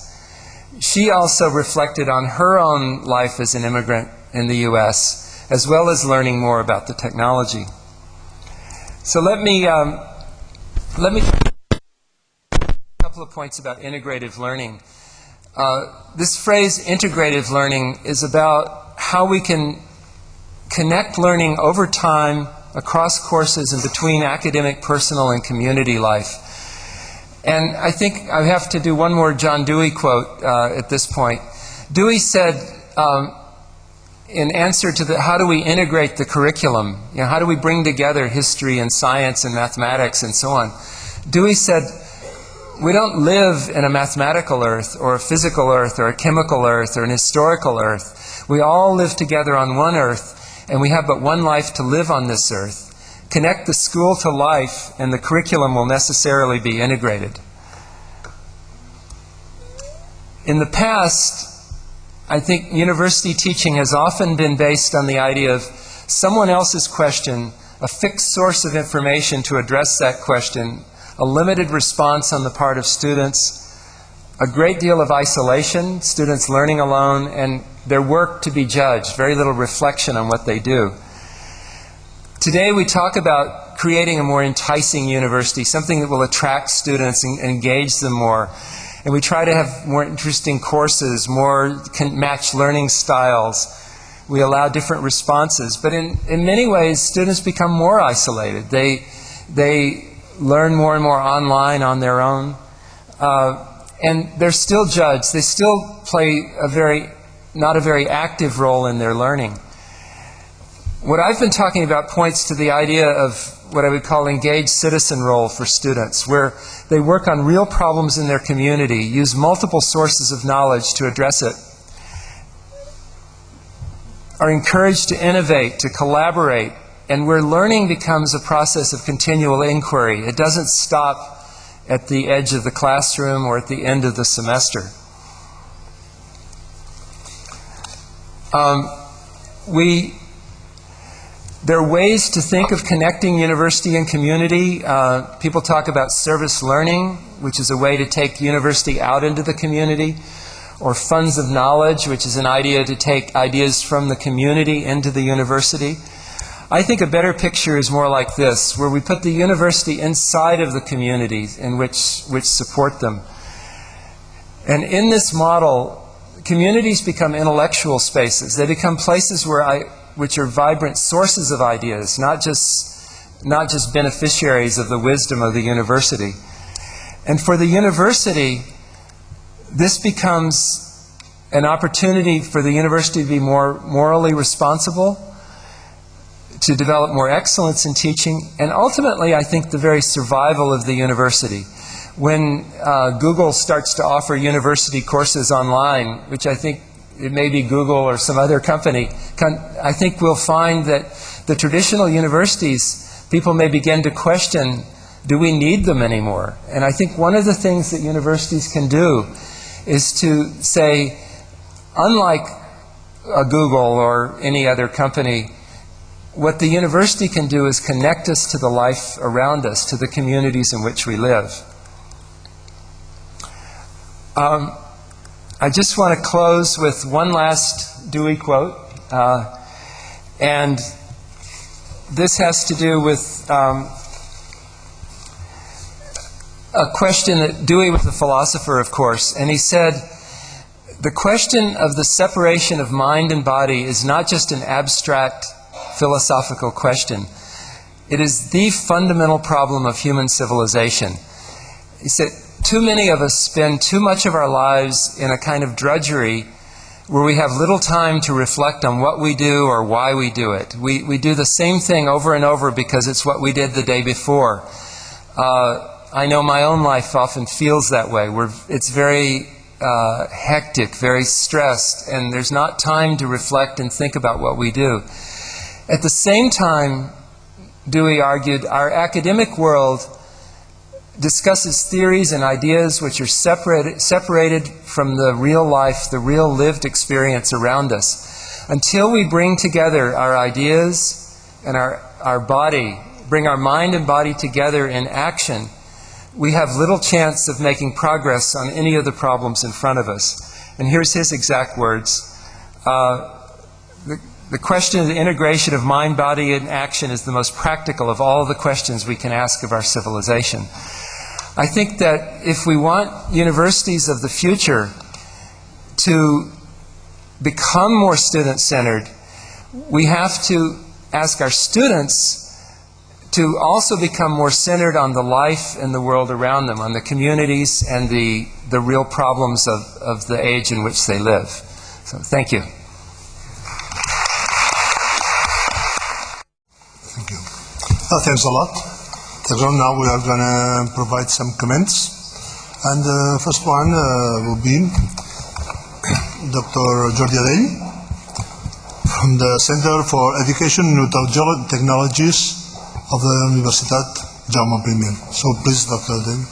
she also reflected on her own life as an immigrant in the U.S., as well as learning more about the technology. So let me a couple of points about integrative learning. This phrase, integrative learning, is about how we can connect learning over time, across courses, and between academic, personal, and community life. And I think I have to do one more John Dewey quote at this point. Dewey said, in answer to how do we integrate the curriculum, how do we bring together history and science and mathematics and so on, Dewey said, we don't live in a mathematical earth or a physical earth or a chemical earth or an historical earth. We all live together on one earth, and we have but one life to live on this earth. Connect the school to life, and the curriculum will necessarily be integrated. In the past, I think university teaching has often been based on the idea of someone else's question, a fixed source of information to address that question, a limited response on the part of students, a great deal of isolation, students learning alone, and their work to be judged, very little reflection on what they do. Today we talk about creating a more enticing university, something that will attract students and engage them more. And we try to have more interesting courses, more matched learning styles. We allow different responses. But in many ways, students become more isolated. They learn more and more online on their own. And they're still judged. They still play not a very active role in their learning. What I've been talking about points to the idea of what I would call engaged citizen role for students, where they work on real problems in their community, use multiple sources of knowledge to address it, are encouraged to innovate, to collaborate, and where learning becomes a process of continual inquiry. It doesn't stop at the edge of the classroom or at the end of the semester. There are ways to think of connecting university and community. People talk about service learning, which is a way to take university out into the community, or funds of knowledge, which is an idea to take ideas from the community into the university. I think a better picture is more like this, where we put the university inside of the communities in which support them. And in this model, communities become intellectual spaces. They become places which are vibrant sources of ideas, not just beneficiaries of the wisdom of the university. And for the university, this becomes an opportunity for the university to be more morally responsible, to develop more excellence in teaching, and ultimately, I think, the very survival of the university. When Google starts to offer university courses online, which I think it may be Google or some other company, I think we'll find that the traditional universities, people may begin to question, do we need them anymore? And I think one of the things that universities can do is to say, unlike a Google or any other company, what the university can do is connect us to the life around us, to the communities in which we live. I just want to close with one last Dewey quote, and this has to do with a question that Dewey was a philosopher, of course, and he said, the question of the separation of mind and body is not just an abstract philosophical question. It is the fundamental problem of human civilization. He said, too many of us spend too much of our lives in a kind of drudgery where we have little time to reflect on what we do or why we do it. We do the same thing over and over because it's what we did the day before. I know my own life often feels that way. It's very hectic, very stressed, and there's not time to reflect and think about what we do. At the same time, Dewey argued, our academic world discusses theories and ideas which are separated from the real life, the real lived experience around us. Until we bring together our ideas and our body, bring our mind and body together in action, we have little chance of making progress on any of the problems in front of us. And here's his exact words. The question of the integration of mind, body, and action is the most practical of all the questions we can ask of our civilization. I think that if we want universities of the future to become more student-centered, we have to ask our students to also become more centered on the life and the world around them, on the communities and the real problems of the age in which they live. So, thank you. Thank you. Thanks a lot. So now we are going to provide some comments. And the first one will be Dr. Jordi Adell from the Center for Education and New Technologies of the Universitat Jaume I. So please, Dr. Adell.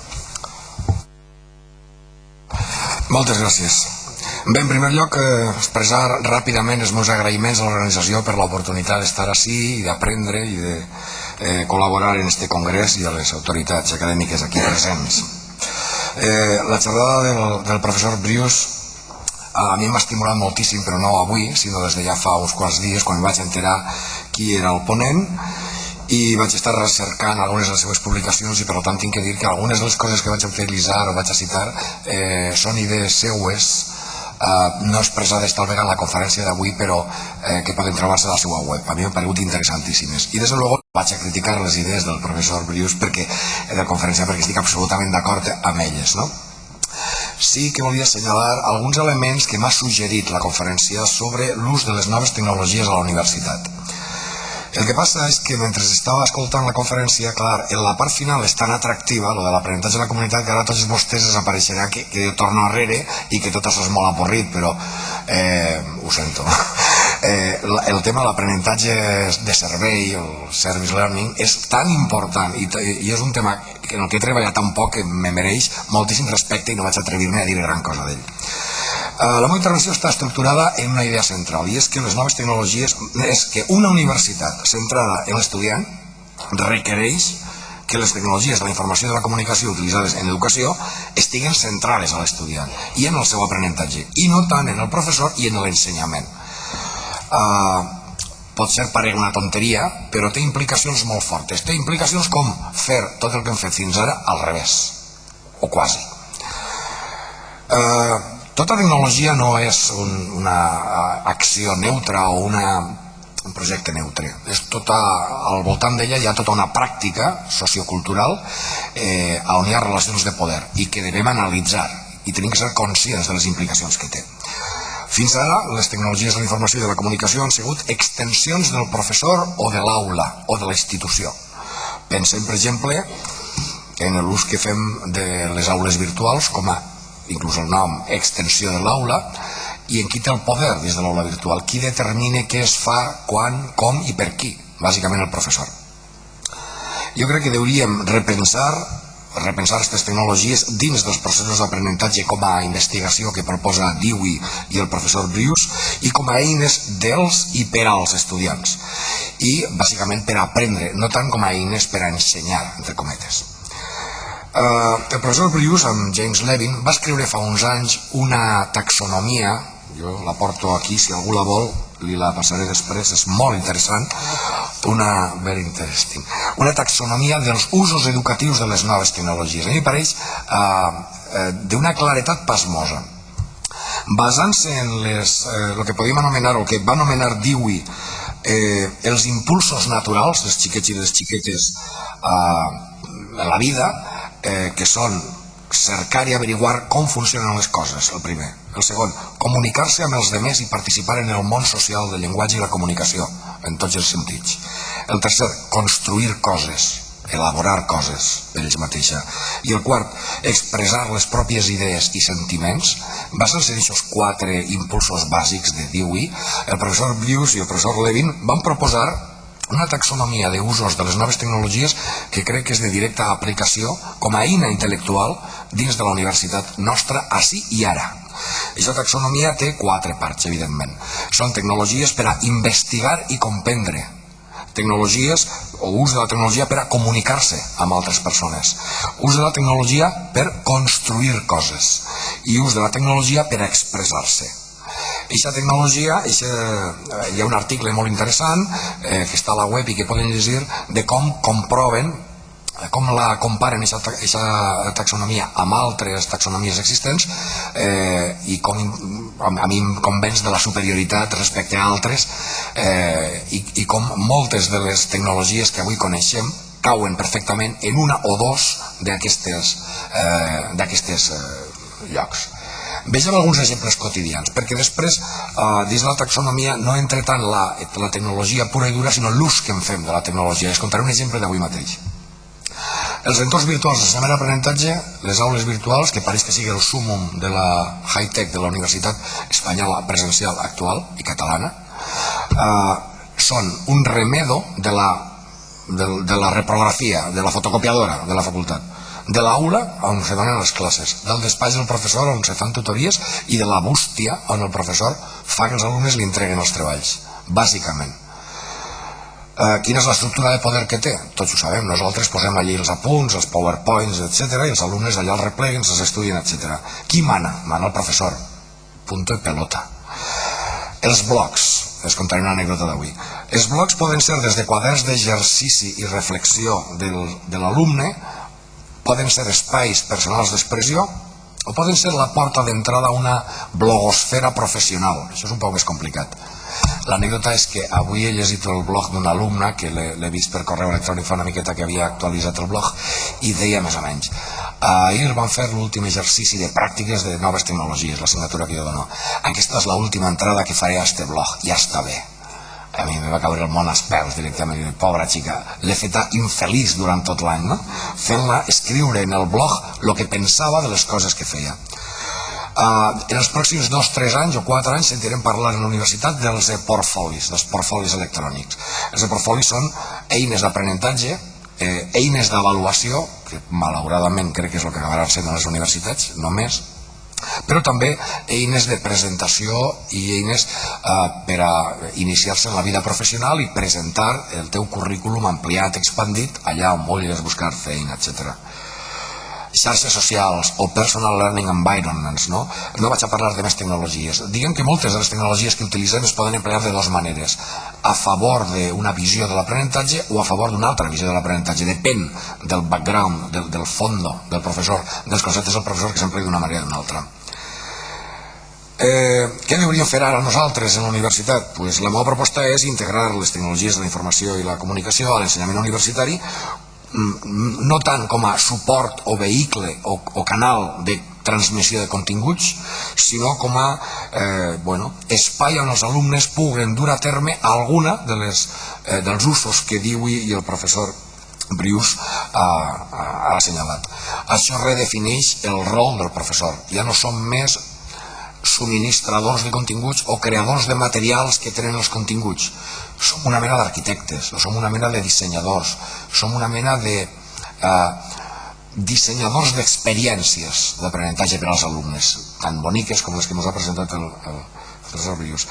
Moltes gràcies. Bé, en primer lloc, expressar ràpidament els meus agraïments a l'organització per l'oportunitat d'estar ací i d'aprendre i de col·laborar en este congrés i a les autoritats acadèmiques aquí presents. La xerrada del professor Brius a mi m'ha estimulat moltíssim, però no avui, sinó des de ja fa uns quants dies, quan em vaig enterar qui era el ponent, i vaig estar recercant algunes de les seves publicacions i per tant tinc que dir que algunes de les coses que vaig utilitzar o vaig a citar són idees seues no expressades tal vegada en la conferència d'avui, però que poden trobar-se a la seva web. A mi m'han paregut interessantíssimes. I, des de luego, vaig a criticar les idees del professor Brius de la conferència perquè estic absolutament d'acord amb elles, no? Sí que volia assenyalar alguns elements que m'ha suggerit la conferència sobre l'ús de les noves tecnologies a la universitat. El que passa és que mentre estava escoltant la conferència, clar, en la part final és tan atractiva, lo de l'aprenentatge de la comunitat, que ara tots vostès desapareixerà que jo torno arrere i que tot això és molt avorrit, però ho sento. El tema de l'aprenentatge de servei, el service learning, és tan important i és un tema en el que he treballat tan poc que me mereix moltíssim respecte i no vaig atrevir-me a dir gran cosa d'ell. La meva intervenció està estructurada en una idea central, i és que les noves tecnologies, és que una universitat centrada en l'estudiant requereix que les tecnologies de la informació i de la comunicació utilitzades en educació estiguen centrades a l'estudiant i en el seu aprenentatge, i no tant en el professor i en l'ensenyament. Pot ser paregue una tonteria, però té implicacions molt fortes. Té implicacions com fer tot el que hem fet fins ara al revés, o quasi. Tota tecnologia no és una acció neutra o un projecte neutre. Al voltant d'ella hi ha tota una pràctica sociocultural on hi ha relacions de poder i que devem analitzar i tenim que ser conscients de les implicacions que té. Fins ara, les tecnologies de la informació i de la comunicació han sigut extensions del professor o de l'aula o de la institució. Pensem, per exemple, en l'ús que fem de les aules virtuals com a inclús el nom, extensió de l'aula, i en qui té el poder des de l'aula virtual, qui determina què es fa, quan, com i per qui, bàsicament el professor. Jo crec que hauríem repensar aquestes tecnologies dins dels processos d'aprenentatge com a investigació que proposa Dewey i el professor Brius i com a eines dels i per als estudiants i bàsicament per aprendre, no tant com a eines per a ensenyar, entre cometes. El professor Brius, amb James Levin, va escriure fa uns anys una taxonomia, jo la porto aquí, si algú la vol, li la passaré després, és molt interessant, una taxonomia dels usos educatius de les noves tecnologies. A mi pareix d'una claretat pasmosa. Basant-se en el que podíem anomenar, o que va anomenar Dewey, els impulsos naturals dels xiquets i les xiquetes en la vida, que són cercar i averiguar com funcionen les coses, el primer. El segon, comunicar-se amb els demés i participar en el món social del llenguatge i la comunicació, en tots els sentits. El tercer, construir coses, elaborar coses per ells mateixa. I el quart, expressar les pròpies idees i sentiments. Basant-se en aquests 4 impulsos bàsics de Dewey, el professor Brius i el professor Levin van proposar una taxonomia d'usos de les noves tecnologies que crec que és de directa aplicació com a eina intel·lectual dins de la universitat nostra, ací i ara. Aquesta taxonomia té 4 parts, evidentment. Són tecnologies per a investigar i comprendre, tecnologies o ús de la tecnologia per a comunicar-se amb altres persones, ús de la tecnologia per construir coses i ús de la tecnologia per a expressar-se. Aquesta tecnologia, hi ha un article molt interessant que està a la web i que poden llegir de com comproven, com la comparen aquesta taxonomia amb altres taxonomies existents i com a mi em convenç de la superioritat respecte a altres i com moltes de les tecnologies que avui coneixem cauen perfectament en una o dos d'aquestes llocs. Vegem alguns exemples quotidians, perquè després, dins de la taxonomia, no entra tant la tecnologia pura i dura, sinó l'ús que en fem de la tecnologia. Es contaré un exemple d'avui mateix. Els entorns virtuals d'ensenyament i aprenentatge, les aules virtuals, que pareix que sigui el súmmum de la high-tech de la Universitat Espanyola presencial actual i catalana, són un remedo de la reprografia, de la fotocopiadora de la facultat, de l'aula on se donen les classes, del despatx del professor on se fan tutories i de la bústia on el professor fa que els alumnes li entreguen els treballs, bàsicament. Quina és l'estructura de poder que té? Tots ho sabem, nosaltres posem allí els apunts, els powerpoints, etc. i els alumnes allà els repleguen, els estudien, etc. Qui mana? Mana el professor. Punto i pelota. Els blocs, es contaré una anècdota d'avui. Els blocs poden ser des de quaderns d'exercici i reflexió de l'alumne, poden ser espais personals d'expressió o poden ser la porta d'entrada a una blogosfera professional. Això és un poc més complicat. L'anècdota és que avui he llegit el blog d'una alumna que l'he vist per correu electrònic fa una miqueta que havia actualitzat el blog i deia més o menys: ahir van fer l'últim exercici de pràctiques de noves tecnologies, l'assignatura que jo dono. Aquesta és l'última entrada que faré a este blog, ja està bé. A mi me va caure el món als pèls directament. Pobra xica, l'he feta infeliç durant tot l'any, no? Fent-la escriure en el blog el que pensava de les coses que feia. En els pròxims 2, 3 anys o 4 anys sentirem parlar en la universitat dels e-portfolis, dels portfolis electrònics. Els e-portfolis són eines d'aprenentatge, eines d'avaluació, que malauradament crec que és el que acabaran sent a les universitats, només, però també eines de presentació i eines per a iniciar-se en la vida professional i presentar el teu currículum ampliat, expandit, allà on vulguis buscar feina, etc. Xarxes socials o personal learning environments, no vaig a parlar de més tecnologies. Diguem que moltes de les tecnologies que utilitzem es poden emplear de dues maneres: a favor d'una visió de l'aprenentatge o a favor d'una altra visió de l'aprenentatge. Depèn del background, del fondo del professor, dels conceptes del professor, que s'emplen d'una manera o d'una altra. Què hauríem fer ara nosaltres en la universitat? La meva proposta és integrar les tecnologies de la informació i la comunicació a l'ensenyament universitari, no tant com a suport o vehicle o canal de transmissió de continguts, sinó com a espai on els alumnes puguen dur a terme alguna dels usos que diu i el professor Brius ha assenyalat. Això redefineix el rol del professor. Ja no som més subministradors de continguts o creadors de materials que tenen els continguts. Som una mena d'arquitectes, o som una mena de dissenyadors, som una mena de dissenyadors d'experiències d'aprenentatge per als alumnes, tan boniques com les que ens ha presentat el professor Brius.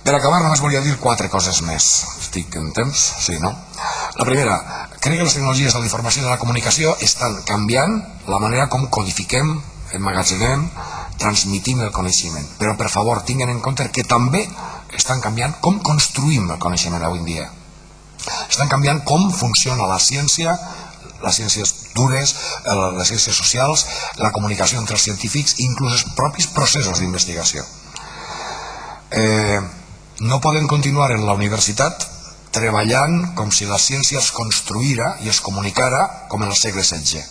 Per acabar, només volia dir 4 coses més. Estic en temps? Sí, no? La primera, crec que les tecnologies de la informació i de la comunicació estan canviant la manera com codifiquem, emmagatzemem, transmitim el coneixement, però per favor tinguin en compte que també estan canviant com construïm el coneixement avui en dia. Estan canviant com funciona la ciència, les ciències dures, les ciències socials, la comunicació entre els científics, inclús els propis processos d'investigació. No poden continuar en la universitat treballant com si la ciència es construïra i es comunicara com en el segle XVI.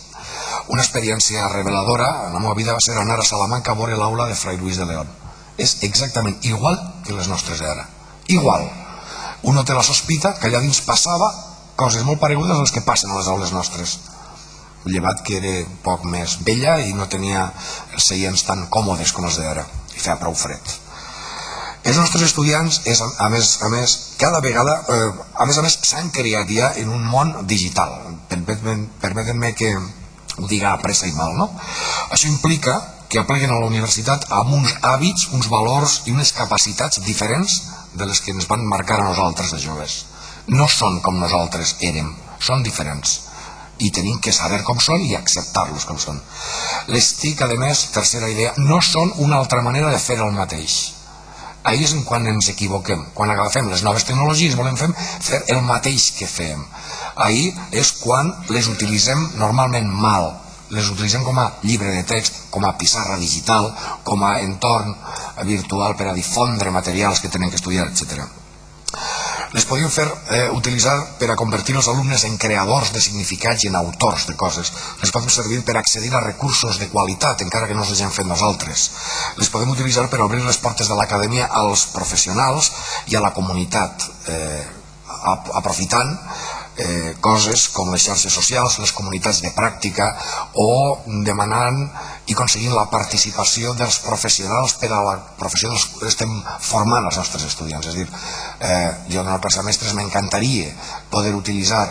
Una experiència reveladora en la meva vida va ser anar a Salamanca a veure l'aula de Fray Luis de León. És exactament igual que les nostres d'ara. Igual. Uno té la sospita que allà dins passava coses molt paregudes a les que passen a les aules nostres. Llevat que era un poc més vella i no tenia els seients tan còmodes com els d'ara. I feia prou fred. Els nostres estudiants, a més, cada vegada, a més, s'han criat ja en un món digital. Permeten-me que ho diga a pressa i mal, no? Això implica que apleguen a la universitat amb uns hàbits, uns valors i unes capacitats diferents de les que ens van marcar a nosaltres de joves. No són com nosaltres érem, són diferents i tenim que saber com són i acceptar-los com són. Les TIC, a més, tercera idea, no són una altra manera de fer el mateix. Ahí és quan ens equivoquem. Quan agafem les noves tecnologies volem fer el mateix que fem. Ahí és quan les utilitzem normalment mal. Les utilitzem com a llibre de text, com a pissarra digital, com a entorn virtual per a difondre materials que tenen que estudiar, etc. Les podíem utilitzar per a convertir els alumnes en creadors de significats i en autors de coses. Les podem servir per accedir a recursos de qualitat, encara que no els hagin fet nosaltres. Les podem utilitzar per obrir les portes de l'acadèmia als professionals i a la comunitat, aprofitant coses com les xarxes socials, les comunitats de pràctica o demanant i aconseguint la participació dels professionals per a la professió que estem formant els nostres estudiants. És a dir, jo en el classe de mestres m'encantaria poder utilitzar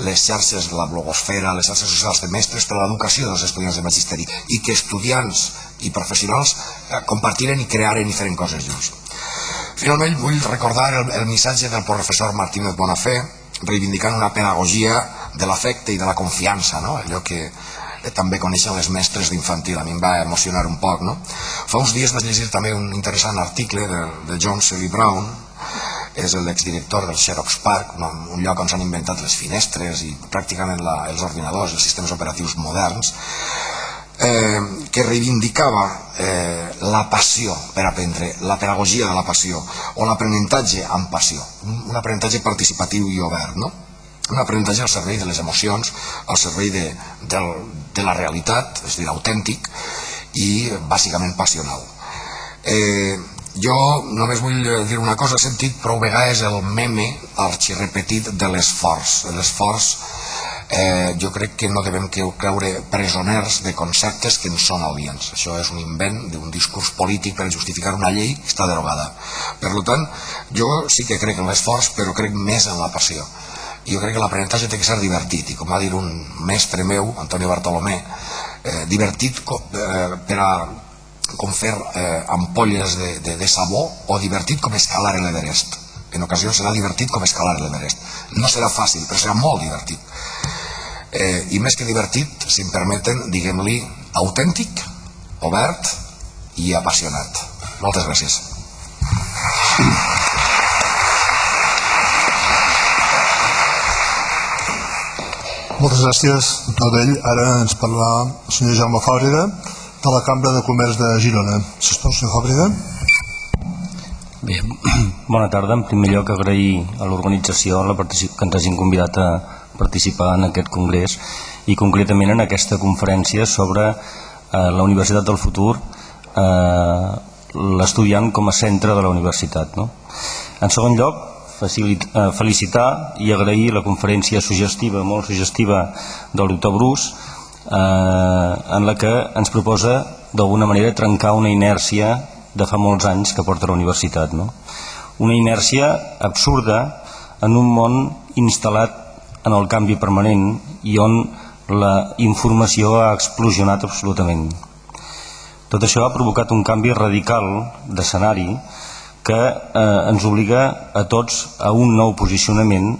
les xarxes de la blogosfera, les xarxes socials de mestres per a l'educació dels estudiants de magisteri i que estudiants i professionals compartiren i crearen i feren coses junts. Finalment vull recordar el missatge del professor Martínez Bonafé reivindicant una pedagogia de l'afecte i de la confiança, allò que també coneixen les mestres d'infantil. A mi em va emocionar un poc. Fa uns dies vaig llegir també un interessant article de John C. Brown és l'exdirector del Xerox Park, un lloc on s'han inventat les finestres i pràcticament els ordinadors, els sistemes operatius moderns, que reivindicava la passió per aprendre, la pedagogia de la passió o l'aprenentatge amb passió, un aprenentatge participatiu i obert, no? Un aprenentatge al servei de les emocions, al servei de la realitat, és a dir, autèntic i bàsicament passional. Jo només vull dir una cosa, he sentit prou vegades el meme arxirepetit de l'esforç. L'esforç, jo crec que no devem creure presoners de conceptes que ens són aliens. Això és un invent d'un discurs polític per justificar una llei que està derogada. Per tant, jo sí que crec en l'esforç, però crec més en la passió. Jo crec que l'aprenentatge té que ser divertit, i com va dir un mestre meu, Antonio Bartolomé, divertit per a com fer ampolles de sabó, o divertit com escalar l'Everest. En ocasions serà divertit com escalar l'Everest. No serà fàcil, però serà molt divertit. I més que divertit, si em permeten, diguem-li autèntic, obert i apassionat. Moltes gràcies. Moltes gràcies, doctor Vell. Ara ens parlarà el senyor Jaume Fàbrega, de la Cambra de Comerç de Girona. Sisplau, senyor Fàbrega. Bé, bona tarda. En primer lloc, agrair a l'organització que ens hagin convidat a participar en aquest congrés i concretament en aquesta conferència sobre la Universitat del Futur, l'estudiant com a centre de la universitat. En segon lloc, felicitar i agrair la conferència suggestiva, molt suggestiva, del doctor Bruce, en la que ens proposa d'alguna manera trencar una inèrcia de fa molts anys que porta la universitat, una inèrcia absurda en un món instal·lat en el canvi permanent i on la informació ha explosionat absolutament. Tot això ha provocat un canvi radical d'escenari que ens obliga a tots a un nou posicionament,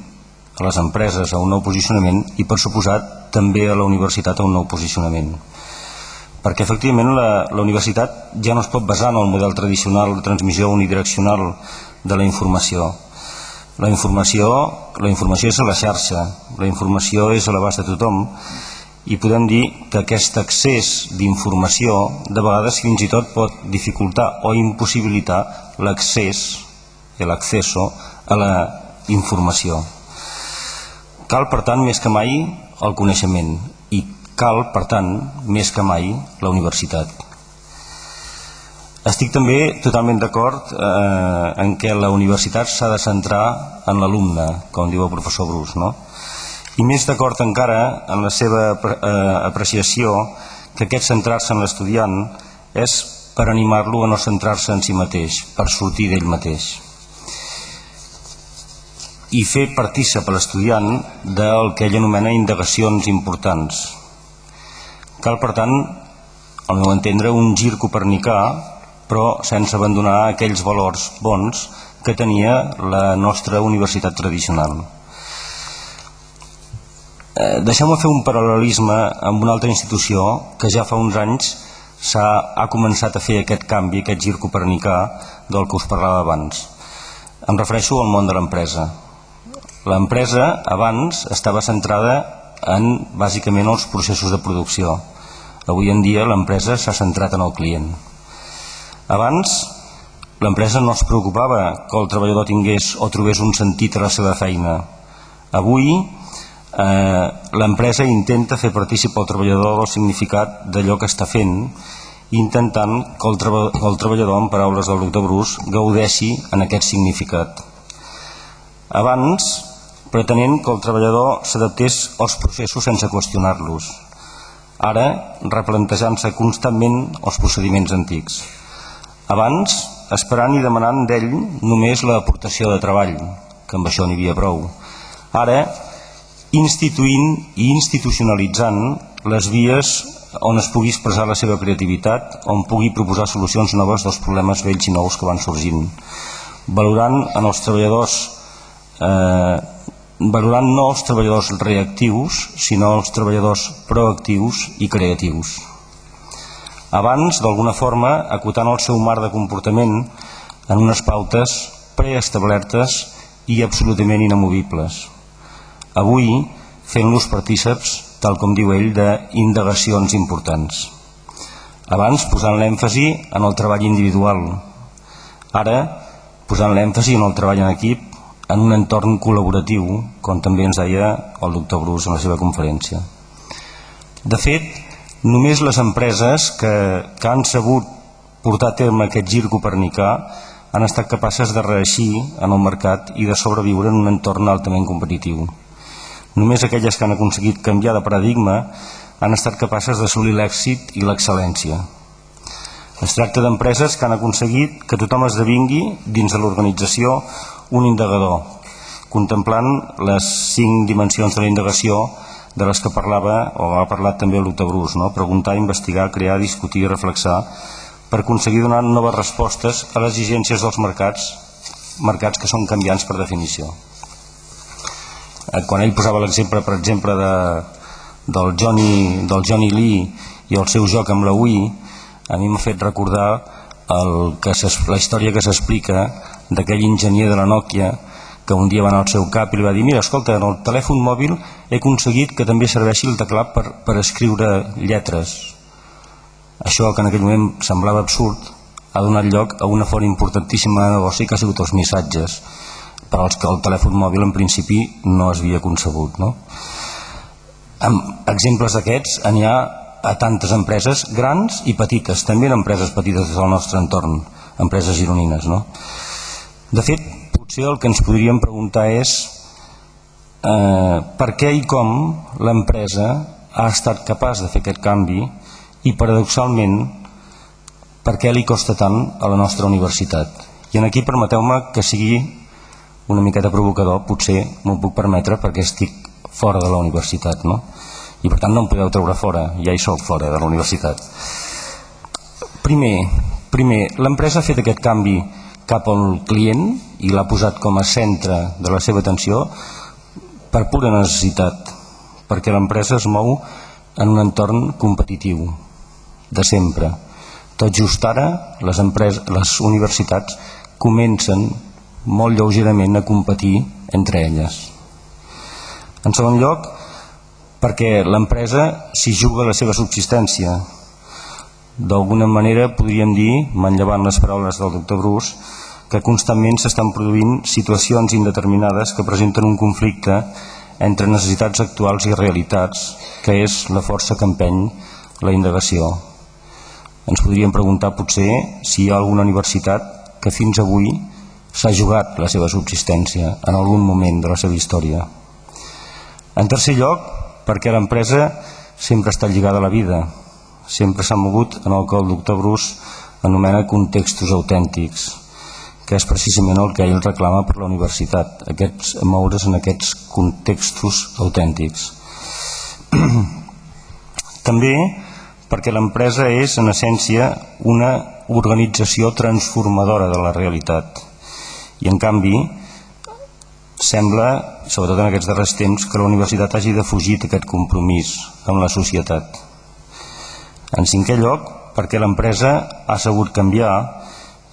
a les empreses a un nou posicionament i, per suposat, també a la universitat a un nou posicionament. Perquè efectivament la universitat ja no es pot basar en el model tradicional de transmissió unidireccional de la informació. La informació és a la xarxa, la informació és a l'abast de tothom i podem dir que aquest accés d'informació de vegades fins i tot pot dificultar o impossibilitar l'accés, l'acceso a la informació. Cal, per tant, més que mai el coneixement i cal, per tant, més que mai la universitat. Estic també totalment d'acord en què la universitat s'ha de centrar en l'alumne, com diu el professor Bruce, i més d'acord encara en la seva apreciació que aquest centrar-se en l'estudiant és per animar-lo a no centrar-se en si mateix, per sortir d'ell mateix i fer partícip a l'estudiant del que ell anomena indagacions importants. Cal, per tant, al meu entendre, un gir copernicà, però sense abandonar aquells valors bons que tenia la nostra universitat tradicional. Deixeu-me fer un paral·lelisme amb una altra institució que ja fa uns anys ha començat a fer aquest canvi, aquest gir copernicà del que us parlava abans. Em refereixo al món de l'empresa. L'empresa abans estava centrada en bàsicament els processos de producció. Avui en dia l'empresa s'ha centrat en el client. Abans l'empresa no es preocupava que el treballador tingués o trobés un sentit a la seva feina. Avui l'empresa intenta fer partícip al treballador del significat d'allò que està fent, intentant que el treballador, en paraules del doctor Bruce, gaudeixi en aquest significat. Abans, pretenent que el treballador s'adaptés als processos sense qüestionar-los. Ara, replantejant-se constantment els procediments antics. Abans, esperant i demanant d'ell només l'aportació de treball, que amb això n'hi havia prou. Ara, instituint i institucionalitzant les vies on es pugui expressar la seva creativitat, on pugui proposar solucions noves dels problemes vells i nous que van sorgint. Valorant els treballadors valorant no els treballadors reactius, sinó els treballadors proactius i creatius. Abans, d'alguna forma, acotant el seu marc de comportament en unes pautes preestablertes i absolutament inamovibles. Avui, fent-los partíceps, tal com diu ell, d'indagacions importants. Abans posant l'èmfasi en el treball individual, ara posant l'èmfasi en el treball en equip, en un entorn col·laboratiu, com també ens deia el doctor Bruce en la seva conferència. De fet, només les empreses que han sabut portar a terme aquest gir copernicà han estat capaces de reeixir en el mercat i de sobreviure en un entorn altament competitiu. Només aquelles que han aconseguit canviar de paradigma han estat capaces d'assolir l'èxit i l'excel·lència. Es tracta d'empreses que han aconseguit que tothom esdevingui, dins de l'organització, un indagador, contemplant les 5 dimensions de la indagació de les que parlava, o ha parlat també el doctor Bruce, no? Preguntar, investigar, crear, discutir i reflexar, per aconseguir donar noves respostes a les exigències dels mercats que són canviants per definició. Quan ell posava l'exemple, per exemple, del Johnny Lee i el seu joc amb la Wii, a mi m'ha fet recordar la història que s'explica d'aquell enginyer de la Nokia que un dia va anar al seu cap i li va dir: mira, escolta, en el telèfon mòbil he aconseguit que també serveixi el teclat per escriure lletres. Això, que en aquell moment semblava absurd, ha donat lloc a una font importantíssima de negoci que ha sigut els missatges, per als que el telèfon mòbil en principi no es havia concebut, no? Exemples d'aquests n'hi ha a tantes empreses grans i petites, també en empreses petites del nostre entorn, empreses gironines, no? De fet, potser el que ens podríem preguntar és per què i com l'empresa ha estat capaç de fer aquest canvi i, paradoxalment, per què li costa tant a la nostra universitat. I aquí permeteu-me que sigui una miqueta provocador, potser m'ho puc permetre perquè estic fora de la universitat, no? I per tant no em podeu treure fora, ja hi soc fora de la universitat. Primer, l'empresa ha fet aquest canvi cap al client i l'ha posat com a centre de la seva atenció per pura necessitat, perquè l'empresa es mou en un entorn competitiu, de sempre. Tot just ara les universitats comencen molt lleugerament a competir entre elles. En segon lloc, perquè l'empresa s'hi juga la seva subsistència. D'alguna manera podríem dir, manllevant les paraules del doctor Bruce, que constantment s'estan produint situacions indeterminades que presenten un conflicte entre necessitats actuals i realitats, que és la força que empeny la indagació. Ens podríem preguntar potser si hi ha alguna universitat que fins avui s'ha jugat la seva subsistència en algun moment de la seva història. En tercer lloc, perquè l'empresa sempre està lligada a la vida, sempre s'ha mogut en el que el doctor Bruce anomena contextos autèntics, que és precisament el que ell reclama per la universitat, moure's en aquests contextos autèntics. També perquè l'empresa és, en essència, una organització transformadora de la realitat. I, en canvi, sembla, sobretot en aquests darrers temps, que la universitat hagi defugit aquest compromís amb la societat. En cinquè lloc, perquè l'empresa ha sabut canviar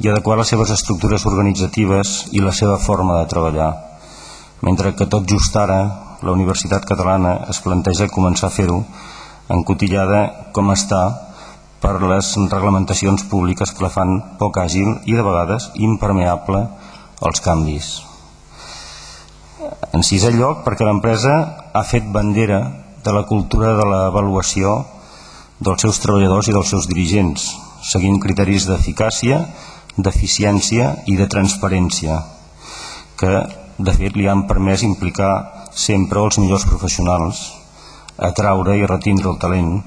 i adequar les seves estructures organitzatives i la seva forma de treballar, mentre que tot just ara la Universitat Catalana es planteja començar a fer-ho encotillada com està per les reglamentacions públiques que la fan poc àgil i de vegades impermeable als canvis. En sisè lloc, perquè l'empresa ha fet bandera de la cultura de l'avaluació dels seus treballadors i dels seus dirigents, seguint criteris d'eficàcia, d'eficiència i de transparència, que de fet li han permès implicar sempre els millors professionals, atraure i retindre el talent,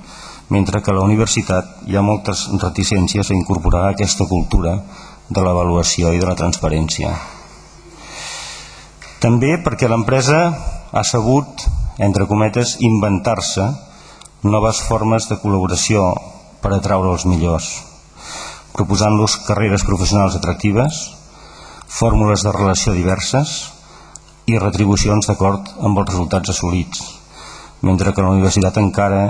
mentre que a la universitat hi ha moltes reticències a incorporar aquesta cultura de l'avaluació i de la transparència. També perquè l'empresa ha sabut, entre cometes, inventar-se noves formes de col·laboració per atraure els millors, proposant-los carreres professionals atractives, fórmules de relació diverses i retribucions d'acord amb els resultats assolits, mentre que a la universitat encara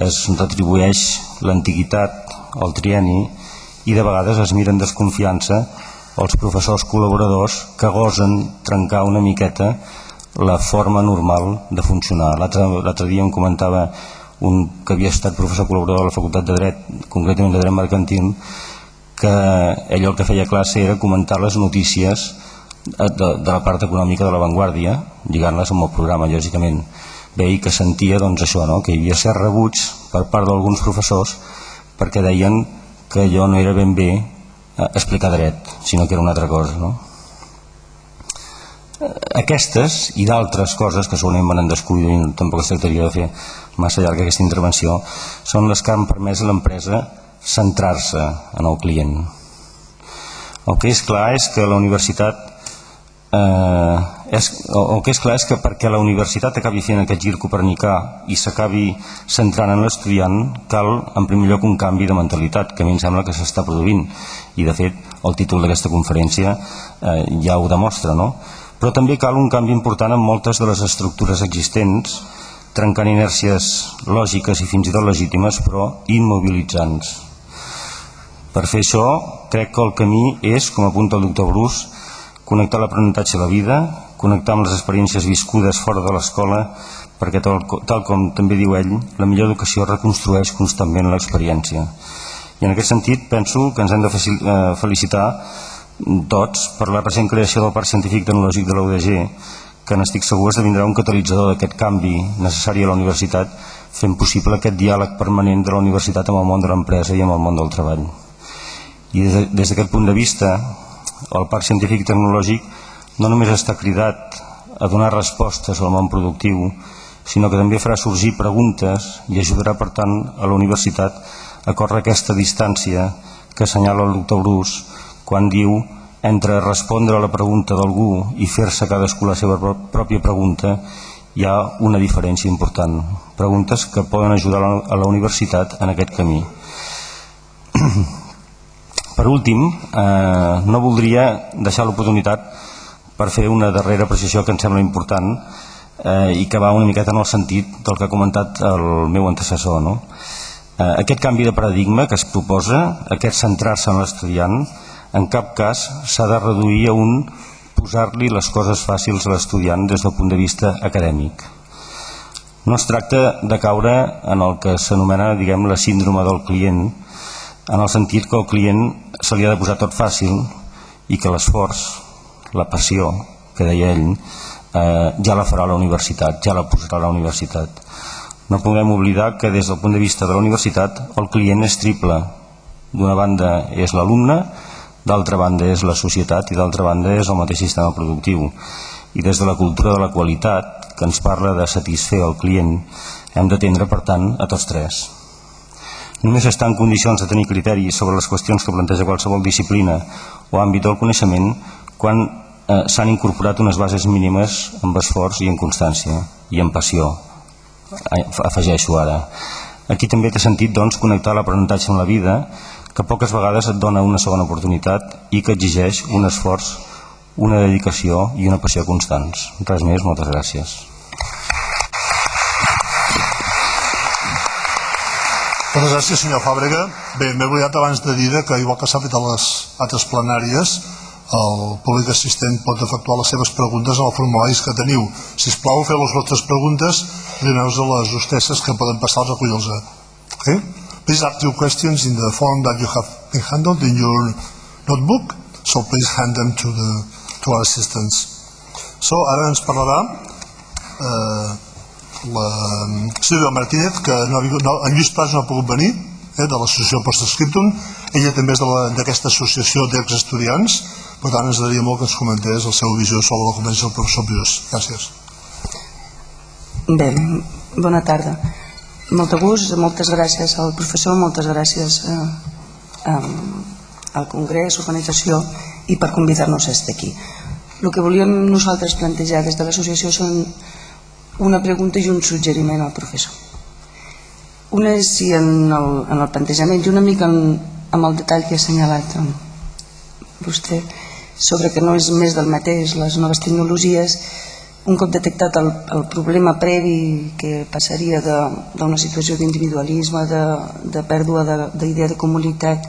es retribueix l'antiguitat, el trienni, i de vegades es mira amb desconfiança els professors col·laboradors que gosen trencar una miqueta la forma normal de funcionar. L'altre dia em comentava un que havia estat professor col·laborador a la Facultat de Dret, concretament de Dret Mercantil, que ell el que feia a classe era comentar les notícies de la part econòmica de La Vanguardia, lligant-les amb el programa, lògicament. Veia que sentia això, que hi havia certs rebuig per part d'alguns professors perquè deien que allò no era ben bé explicar dret, sinó que era una altra cosa. Aquestes i d'altres coses que segurament me n'han descuidat i tampoc es tractaria de fer massa llarga aquesta intervenció, són les que han permès a l'empresa centrar-se en el client. El que és clar és que la universitat que perquè la universitat acabi fent aquest gir copernicà i s'acabi centrant en l'estudiant, cal en primer lloc un canvi de mentalitat, que a mi em sembla que s'està produint, i de fet el títol d'aquesta conferència ja ho demostra, no? Però també cal un canvi important en moltes de les estructures existents, trencant inèrcies lògiques i fins i tot legítimes, però immobilitzants. Per fer això, crec que el camí és, com apunta el doctor Bruce, connectar l'aprenentatge a la vida, connectar amb les experiències viscudes fora de l'escola, perquè tal com també diu ell, la millor educació reconstrueix constantment l'experiència. I en aquest sentit penso que ens hem de felicitar tots per la recent creació del Parc Científic Tecnològic de la UDG, que n'estic segur esdevindrà un catalitzador d'aquest canvi necessari a la universitat, fent possible aquest diàleg permanent de la universitat amb el món de l'empresa i amb el món del treball. I des d'aquest punt de vista, el Parc Científic Tecnològic no només està cridat a donar respostes al món productiu, sinó que també farà sorgir preguntes i ajudarà, per tant, a la universitat a córrer aquesta distància que assenyala el doctor Bruce quan diu entre respondre a la pregunta d'algú i fer-se cadascú la seva pròpia pregunta hi ha una diferència important. Preguntes que poden ajudar a la universitat en aquest camí. Per últim, no voldria deixar l'oportunitat per fer una darrera precisió que em sembla important i que va una miqueta en el sentit del que ha comentat el meu antecessor. Aquest canvi de paradigma que es proposa, aquest centrar-se en l'estudiant, en cap cas s'ha de reduir a un posar-li les coses fàcils a l'estudiant des del punt de vista acadèmic. No es tracta de caure en el que s'anomena, diguem, la síndrome del client, en el sentit que al client se li ha de posar tot fàcil i que l'esforç, la passió, que deia ell, ja la farà la universitat, ja la posarà la universitat. No podem oblidar que des del punt de vista de la universitat el client és triple. D'una banda és l'alumne, d'altra banda és la societat i d'altra banda és el mateix sistema productiu. I des de la cultura de la qualitat, que ens parla de satisfer el client, hem d'atendre, per tant, a tots tres. Només estar en condicions de tenir criteris sobre les qüestions que planteja qualsevol disciplina o àmbit del coneixement quan s'han incorporat unes bases mínimes amb esforç i en constància i en passió, afegeixo ara. Aquí també té sentit, doncs, connectar l'aprenentatge amb la vida, que poques vegades et dona una segona oportunitat i que exigeix un esforç, una dedicació i una passió constants. Res més, moltes gràcies. Moltes gràcies, senyor Fàbrega. Bé, m'he oblidat abans de dir que, igual que s'ha fet a les altres plenàries, el públic assistent pot efectuar les seves preguntes en els formularis que teniu. Sisplau, feu les vostres preguntes i doneu-nos a les hostesses que poden passar als recollir-los. Okay? Please ask your questions in the form that you have been handled in your notebook, so please hand them to our assistants. So, ara ens parlarà la Sílvia Martínez, que en Lluís Prats no ha pogut venir, de l'associació Postscriptum. Ella també és d'aquesta associació d'exestudiants, per tant ens agradaria molt que ens comentés la seva visió sobre la conferència del professor Bruce. Gràcies. Bé, bona tarda. Molt de gust, moltes gràcies al professor, moltes gràcies al Congrés, organització, i per convidar-nos a estar aquí. El que volíem nosaltres plantejar des de l'associació són una pregunta i un suggeriment al professor. Una és si en el plantejament i una mica amb el detall que ha assenyalat vostè sobre que no és més del mateix les noves tecnologies, un cop detectat el problema previ que passaria d'una situació d'individualisme, de pèrdua d'idea de comunitat,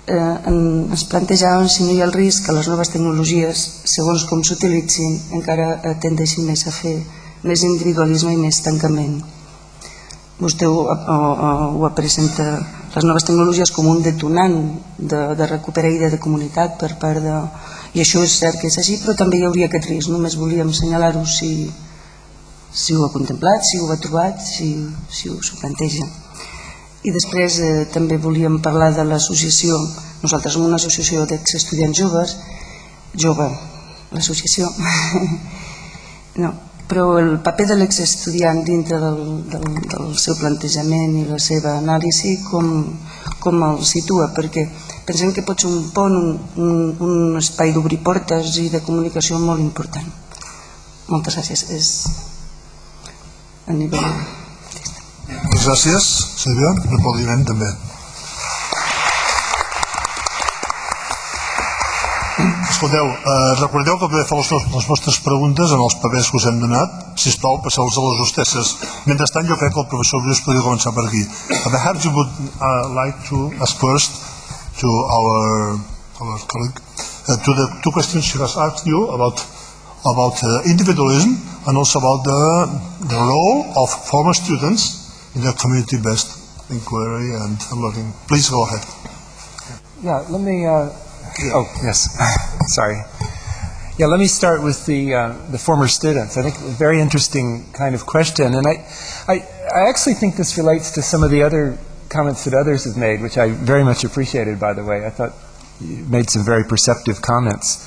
ens plantejàvem si no hi ha el risc que les noves tecnologies, segons com s'utilitzin, encara tendeixin més a fer més individualisme i més tancament. Vostè ho presenta les noves tecnologies com un detonant de recuperar idea de comunitat per part de... I això és cert que és així, però també hi hauria aquest risc. Només volíem assenyalar-ho si ho ha contemplat, si ho ha trobat, si s'ho planteja. I després també volíem parlar de l'associació. Nosaltres som una associació d'exestudiants joves, l'associació, no, però el paper de l'exestudiant dintre del seu plantejament i la seva anàlisi com el situa, perquè pensem que pot ser un pont, un espai d'obrir portes i de comunicació molt important. Moltes gràcies. És a nivell... Gràcies, Sílvia. L'aplaudiment també. Escolteu, recordeu que podeu fer les vostres preguntes en els papers que us hem donat. Sisplau, passeu-los a les hostesses. Mentrestant, jo crec que el professor Bruce podria començar per aquí. Perhaps you would like to ask first to our colleague to the two questions she has asked you about individualism and also about the role of former students in the community-based inquiry and learning. Please go ahead. Yeah, let me... Oh, yes. Sorry. Yeah, let me start with the former students. I think a very interesting kind of question. And I actually think this relates to some of the other comments that others have made, which I very much appreciated, by the way. I thought you made some very perceptive comments.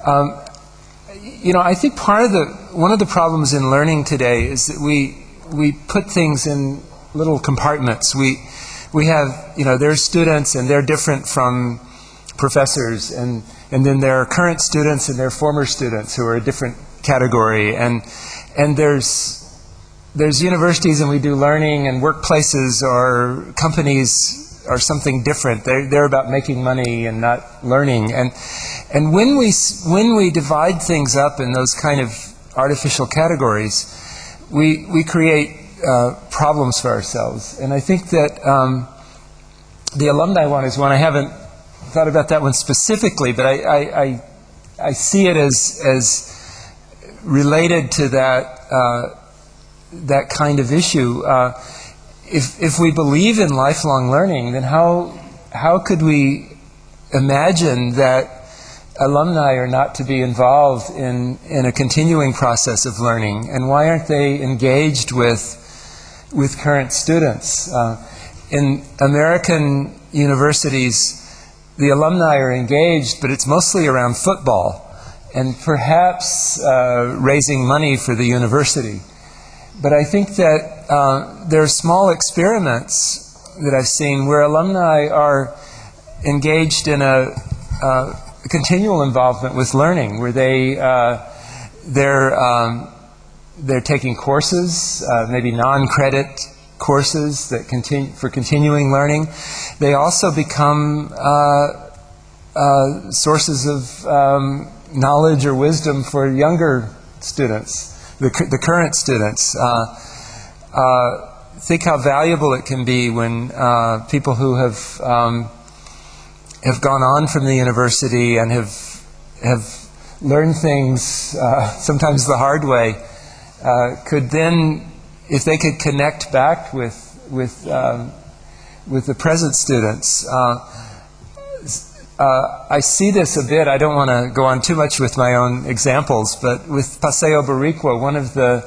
I think one of the problems in learning today is that we put things in little compartments. We have, there are students and they're different from professors, and then there are current students and there are former students who are a different category, and there's universities and we do learning, and workplaces or companies are something different. They're about making money and not learning, and when we divide things up in those kind of artificial categories, we create problems for ourselves. And I think that the alumni one is one. I haven't thought about that one specifically, but I see it as related to that kind of issue. If we believe in lifelong learning, then how could we imagine that alumni are not to be involved in a continuing process of learning? And why aren't they engaged with current students? In American universities, the alumni are engaged, but it's mostly around football and perhaps raising money for the university. But I think that there are small experiments that I've seen where alumni are engaged in a continual involvement with learning, where they're taking courses, maybe non-credit courses that for continuing learning. They also become sources of knowledge or wisdom for younger students, the current students. Think how valuable it can be when people who have gone on from the university and have learned things sometimes the hard way could then, if they could connect back with the present students. I see this a bit. I don't want to go on too much with my own examples, but with Paseo Boricua, one of the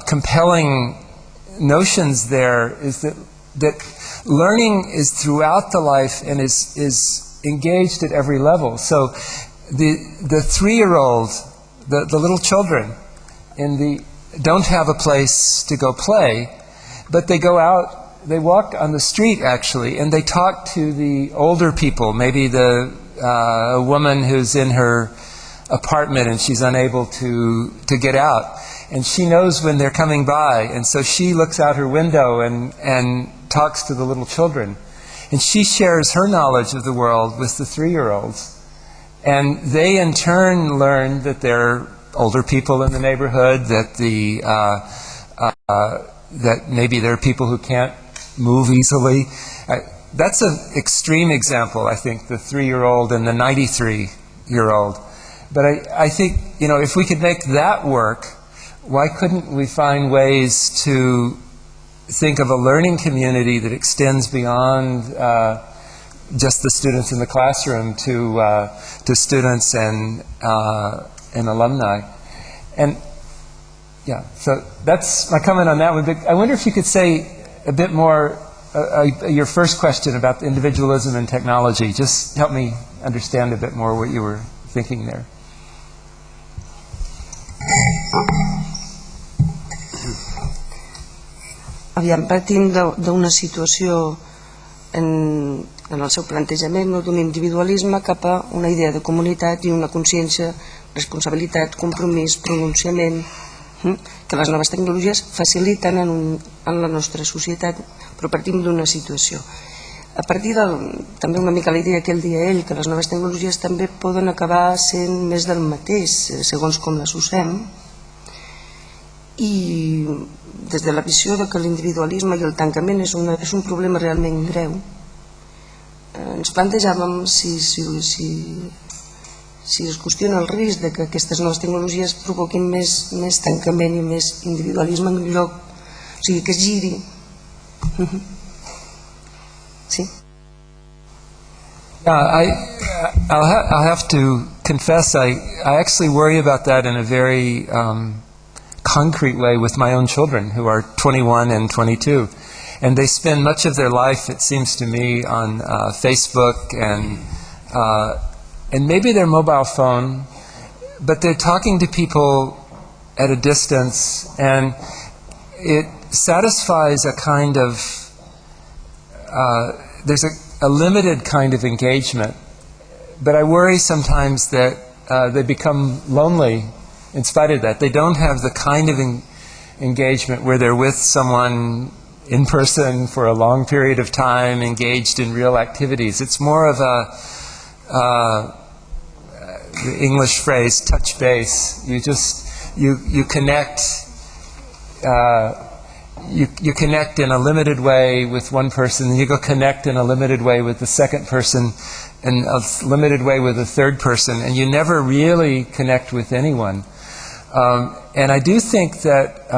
compelling notions there is that learning is throughout the life and is engaged at every level. So the 3-year-old, the little children, don't have a place to go play, but they go out, they walk on the street actually, and they talk to the older people, maybe a woman who's in her apartment and she's unable to get out. And she knows when they're coming by, and so she looks out her window and talks to the little children. And she shares her knowledge of the world with the 3-year-olds. And they in turn learn that they're older people in the neighborhood, that that maybe there are people who can't move easily. That's an extreme example, I think, the 3-year-old and the 93-year-old. But I think, if we could make that work, why couldn't we find ways to think of a learning community that extends beyond just the students in the classroom to students and alumni? And yeah, so that's my comment on that one. But I wonder if you could say a bit more, your first question about individualism and technology. Just help me understand a bit more what you were thinking there. Aviam, partim d'una situació en el seu plantejament d'un individualisme cap a una idea de comunitat i una consciència, responsabilitat, compromís, pronunciament, que les noves tecnologies faciliten en la nostra societat, però partim d'una situació. A partir també una mica la idea que ell deia ell, que les noves tecnologies també poden acabar sent més del mateix, segons com les usem, i des de la visió que l'individualisme i el tancament és un problema realment greu, ens plantejàvem si es qüestiona el risc que aquestes noves tecnologies provoquin més tancament i més individualisme en lloc, o sigui, que es giri. Sí? I'll have to confess, I actually worry about that in a very concrete way with my own children, who are 21 and 22. And they spend much of their life, it seems to me, on Facebook and maybe their mobile phone, but they're talking to people at a distance, and it satisfies a kind of, there's a limited kind of engagement. But I worry sometimes that they become lonely in spite of that. They don't have the kind of engagement where they're with someone in person for a long period of time, engaged in real activities. It's more of the English phrase, touch base. You connect, you connect in a limited way with one person, and you go connect in a limited way with the second person, and a limited way with the third person, and you never really connect with anyone. And I do think that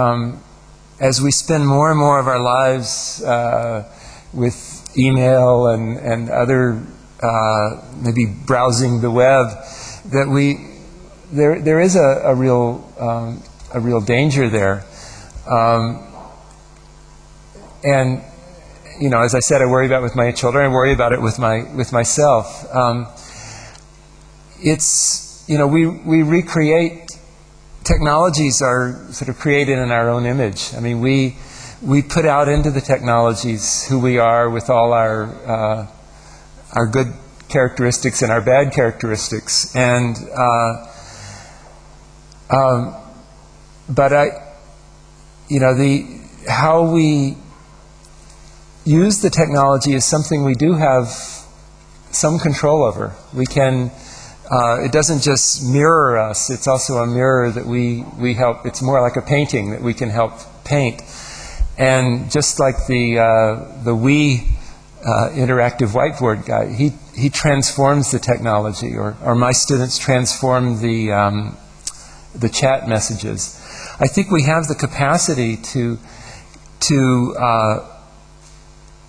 as we spend more and more of our lives with email and other maybe browsing the web, that there is a real danger there. And as I said, I worry about it with my children. I worry about it with myself. We recreate. Technologies are sort of created in our own image. I mean, we put out into the technologies who we are with all our good characteristics and our bad characteristics. And but how we use the technology is something we do have some control over. We can. It doesn't just mirror us, it's also a mirror that we help, it's more like a painting that we can help paint. And just like the Wii interactive whiteboard guy, he transforms the technology, or my students transform the chat messages. I think we have the capacity to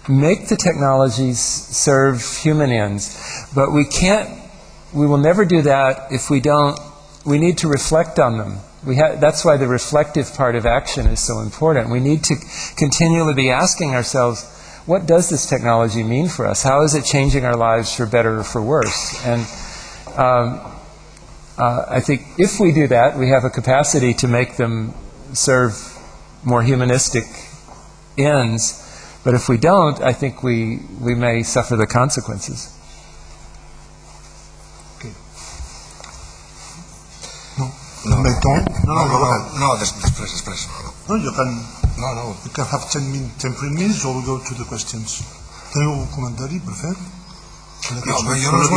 make the technologies serve human ends, but we will never do that if we need to reflect on them. That's why the reflective part of action is so important. We need to continually be asking ourselves, what does this technology mean for us? How is it changing our lives for better or for worse? And I think if we do that, we have a capacity to make them serve more humanistic ends. But if we don't, I think we may suffer the consequences. No, després. No, you can have 10 minutes or we go to the questions. Teniu un comentari per fer? No, jo només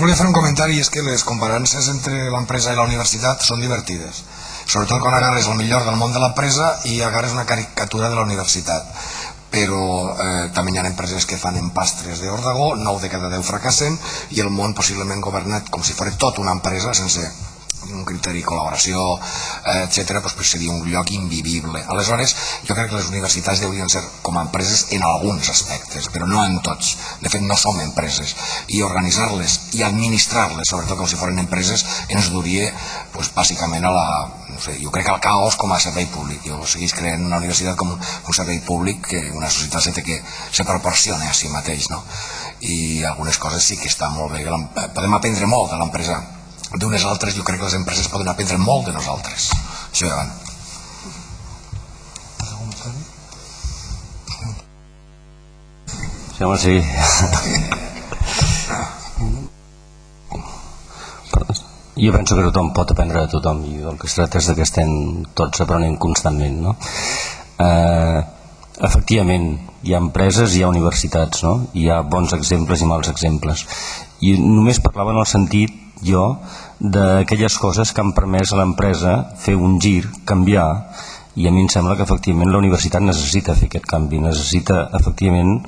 volia fer un comentari, i és que les comparances entre l'empresa i la universitat són divertides. Sobretot quan agarres el millor del món de l'empresa i agarres una caricatura de la universitat. però també hi ha empreses que fan empastres d'òrdago, 9 de cada 10 fracassen, i el món possiblement governat com si fos tot una empresa sense un criteri de col·laboració, etc., doncs seria un lloc invivible. Aleshores, jo crec que les universitats haurien ser com a empreses en alguns aspectes, però no en tots. De fet, no som empreses. I organitzar-les i administrar-les, sobretot com si foren empreses, ens duria, bàsicament, a la... No sé, jo crec que al caos com a servei públic. Jo segueix creant una universitat com un servei públic que una societat se proporciona a si mateix, no? I algunes coses sí que estan molt bé. Podem aprendre molt de l'empresa d'unes altres. Jo crec que les empreses poden aprendre molt de nosaltres. Això davant. Sí, home, sí. Jo penso que tothom pot aprendre de tothom i el que es tracta és que estem tots aprenent constantment, no? Efectivament, hi ha empreses, hi ha universitats, no? Hi ha bons exemples i mals exemples. I només parlava en el sentit, jo, d'aquelles coses que han permès a l'empresa fer un gir, canviar, i a mi em sembla que efectivament la universitat necessita fer aquest canvi, necessita efectivament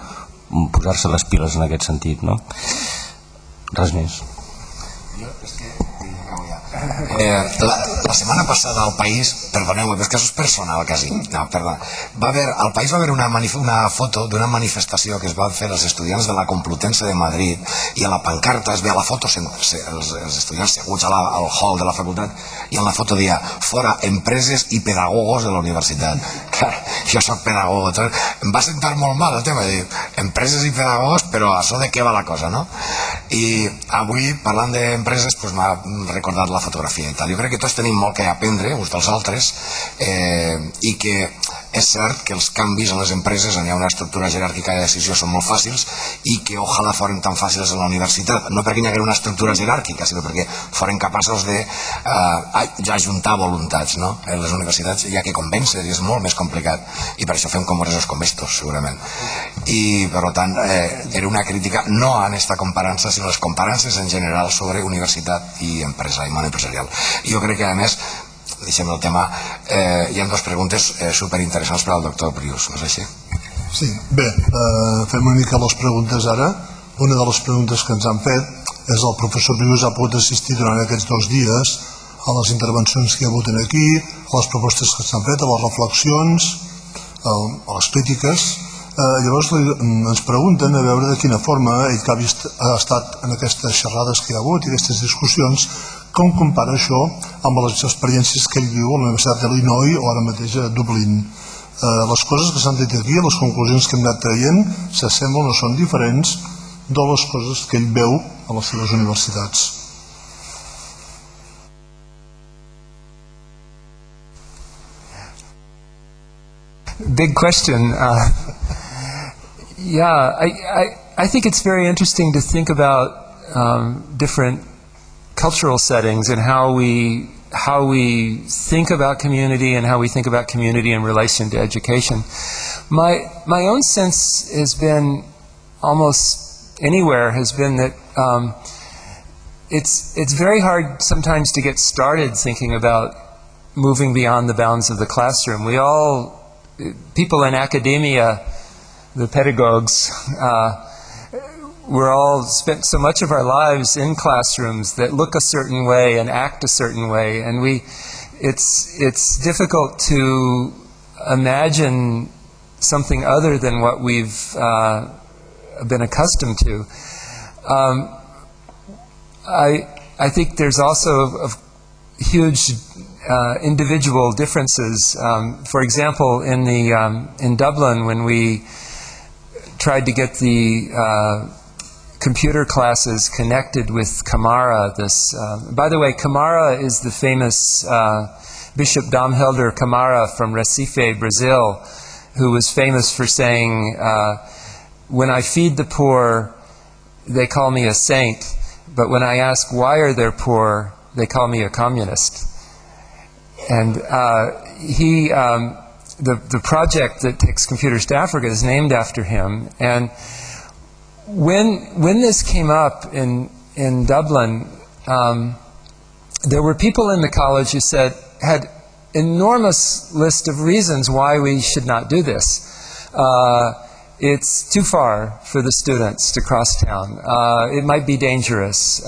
posar-se les piles en aquest sentit, no? Res més. La setmana passada al País, perdoneu-me, però és que això és personal quasi, no, perdona, al País va haver una foto d'una manifestació que es van fer els estudiants de la Complutense de Madrid, i a la pancarta es veia la foto els estudiants seguts al hall de la facultat, i en la foto deia fora empreses i pedagogos de la universitat. Clar, jo soc pedagogo, em va sentar molt mal el tema de dir empreses i pedagogos, però a so de què va la cosa, no? I avui, parlant d'empreses, m'ha recordat la fotografia i tal. Jo crec que tots tenim molt que aprendre uns dels altres, i que és cert que els canvis en les empreses, on hi ha una estructura jeràrquica de decisió, són molt fàcils, i que ojalà foren tan fàcils a la universitat, no perquè hi hagués una estructura jeràrquica, sinó perquè foren capaços de ajuntar voluntats, no? En les universitats hi ha que convèncer i és molt més complicat, i per això fem congressos com estos, segurament. I per tant, era una crítica no en esta comparança, sinó les comparances en general sobre universitat i empresa i món empresarial. I jo crec que, a més, deixem el tema, hi ha dues preguntes superinteressants per al doctor Prius, no és així? Sí, bé, fem una mica les preguntes ara. Una de les preguntes que ens han fet és el professor Prius ha pogut assistir durant aquests 2 dies a les intervencions que hi ha hagut aquí, a les propostes que s'han fet, a les reflexions, a les crítiques. Llavors ens pregunten a veure de quina forma ell que ha estat en aquestes xerrades que hi ha hagut i aquestes discussions, com compara això amb les experiències que ell viu a la Universitat d'Illinois o ara mateix a Dublín. Les coses que s'han dit aquí, les conclusions que hem anat traient, s'assemblen o són diferents de les coses que ell veu a les seves universitats. Big question. Yeah, I think it's very interesting to think about different cultural settings and how we think about community and how we think about community in relation to education. My own sense has been, almost anywhere, has been that it's very hard sometimes to get started thinking about moving beyond the bounds of the classroom. People in academia, the pedagogues, we're all spent so much of our lives in classrooms that look a certain way and act a certain way, and it's difficult to imagine something other than what we've been accustomed to. I think there's also huge individual differences. For example, in Dublin, when we tried to get the computer classes connected with Camara. By the way, Camara is the famous Bishop Domhelder Camara from Recife, Brazil, who was famous for saying, when I feed the poor, they call me a saint, but when I ask why are they poor, they call me a communist. And the project that takes computers to Africa is named after him. And when this came up in Dublin, there were people in the college who had enormous list of reasons why we should not do this. It's too far for the students to cross town. It might be dangerous.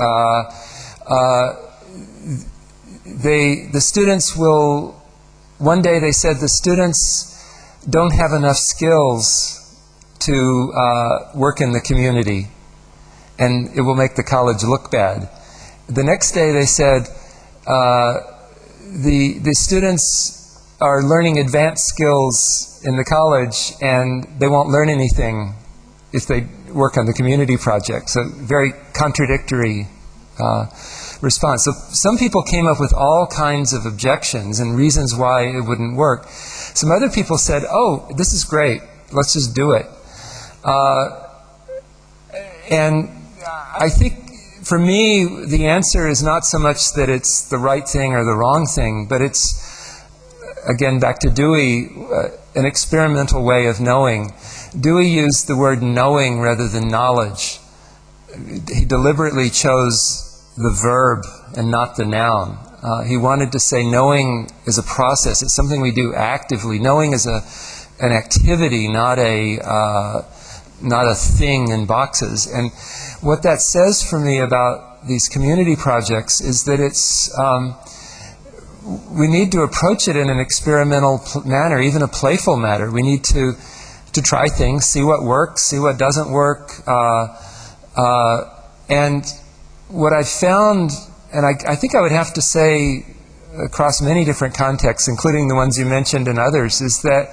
The students will, one day they said the students don't have enough skills to work in the community, and it will make the college look bad. The next day they said the students are learning advanced skills in the college, and they won't learn anything if they work on the community project. So very contradictory response. So some people came up with all kinds of objections and reasons why it wouldn't work. Some other people said, oh, this is great, let's just do it. And I think for me, the answer is not so much that it's the right thing or the wrong thing, but it's, again, back to Dewey, an experimental way of knowing. Dewey used the word knowing rather than knowledge. He deliberately chose the verb and not the noun. He wanted to say knowing is a process. It's something we do actively. Knowing is an activity, not a thing in boxes. And what that says for me about these community projects is that it's we need to approach it in an experimental manner, even a playful manner. We need to try things, see what works, see what doesn't work. And what I found, and I think I would have to say across many different contexts, including the ones you mentioned and others, is that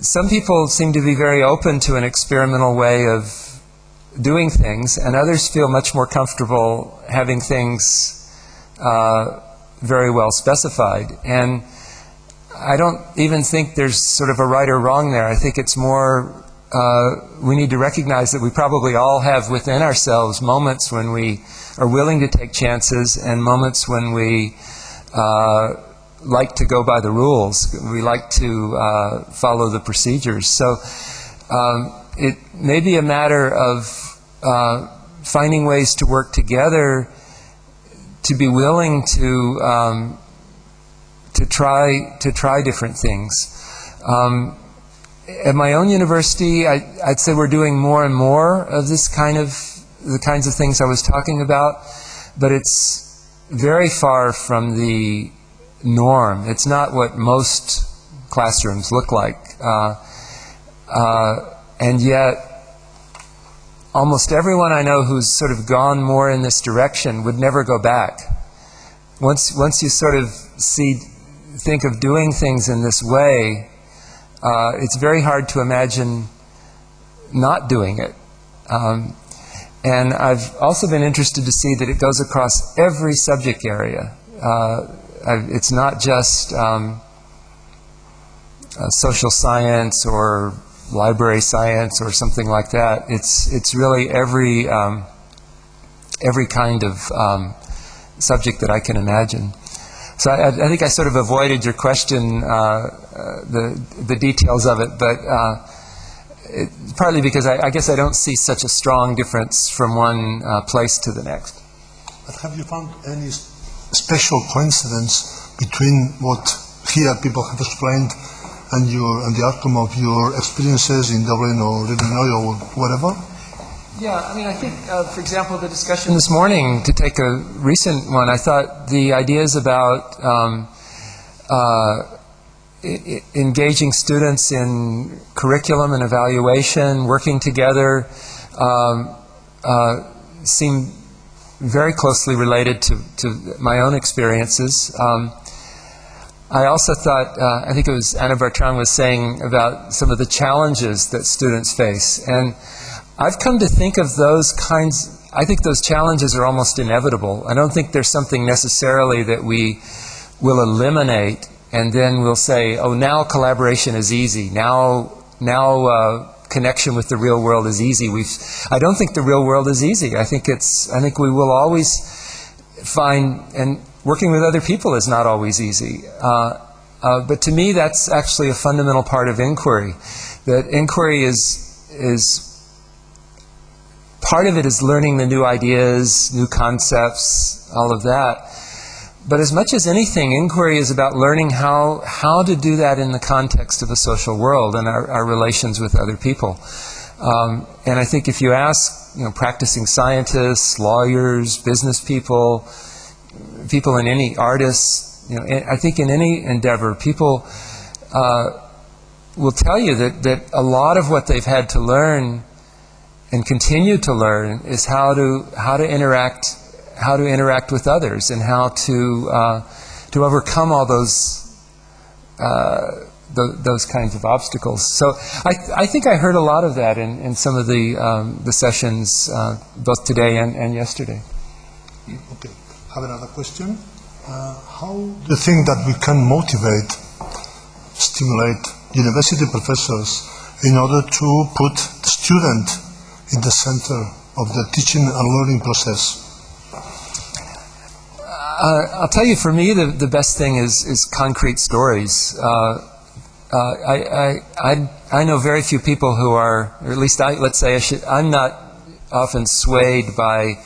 some people seem to be very open to an experimental way of doing things, and others feel much more comfortable having things very well specified. And I don't even think there's sort of a right or wrong there. I think it's more we need to recognize that we probably all have within ourselves moments when we are willing to take chances and moments when we like to go by the rules. We like to follow the procedures. So it may be a matter of finding ways to work together, to be willing to try different things. At my own university, I'd say we're doing more and more of the kinds of things I was talking about, but it's very far from the norm. It's not what most classrooms look like. And yet, almost everyone I know who's sort of gone more in this direction would never go back. Once you sort of think of doing things in this way, it's very hard to imagine not doing it. And I've also been interested to see that it goes across every subject area. It's not just social science or library science or something like that. It's really every kind of subject that I can imagine. So I think I sort of avoided your question, the details of it, but partly because I guess I don't see such a strong difference from one place to the next. But have you found any special coincidence between what here people have explained and the outcome of your experiences in Dublin or Illinois or whatever? Yeah, I mean, I think, for example, the discussion this morning, to take a recent one, I thought the ideas about engaging students in curriculum and evaluation, working together, seem very closely related to my own experiences. I also thought, I think it was Anna Bertram was saying about some of the challenges that students face. And I've come to think of those kinds, I think those challenges are almost inevitable. I don't think there's something necessarily that we will eliminate and then we'll say, oh, now collaboration is easy. Now connection with the real world is easy. I don't think the real world is easy. I think we will always find, and working with other people is not always easy. But to me, that's actually a fundamental part of inquiry. That inquiry is part of it is learning the new ideas, new concepts, all of that. But as much as anything, inquiry is about learning how to do that in the context of a social world and our relations with other people. And I think if you ask, practicing scientists, lawyers, business people, people in any artists, I think in any endeavor, people will tell you that a lot of what they've had to learn and continue to learn is how to interact with others and how to overcome all those kinds of obstacles. So I think I heard a lot of that in some of the sessions both today and yesterday. Okay, have another question. How do you think that we can motivate, stimulate university professors in order to put the student in the center of the teaching and learning process? I'll tell you, for me, the best thing is concrete stories. I know very few people who are, or at least I'm not often swayed by,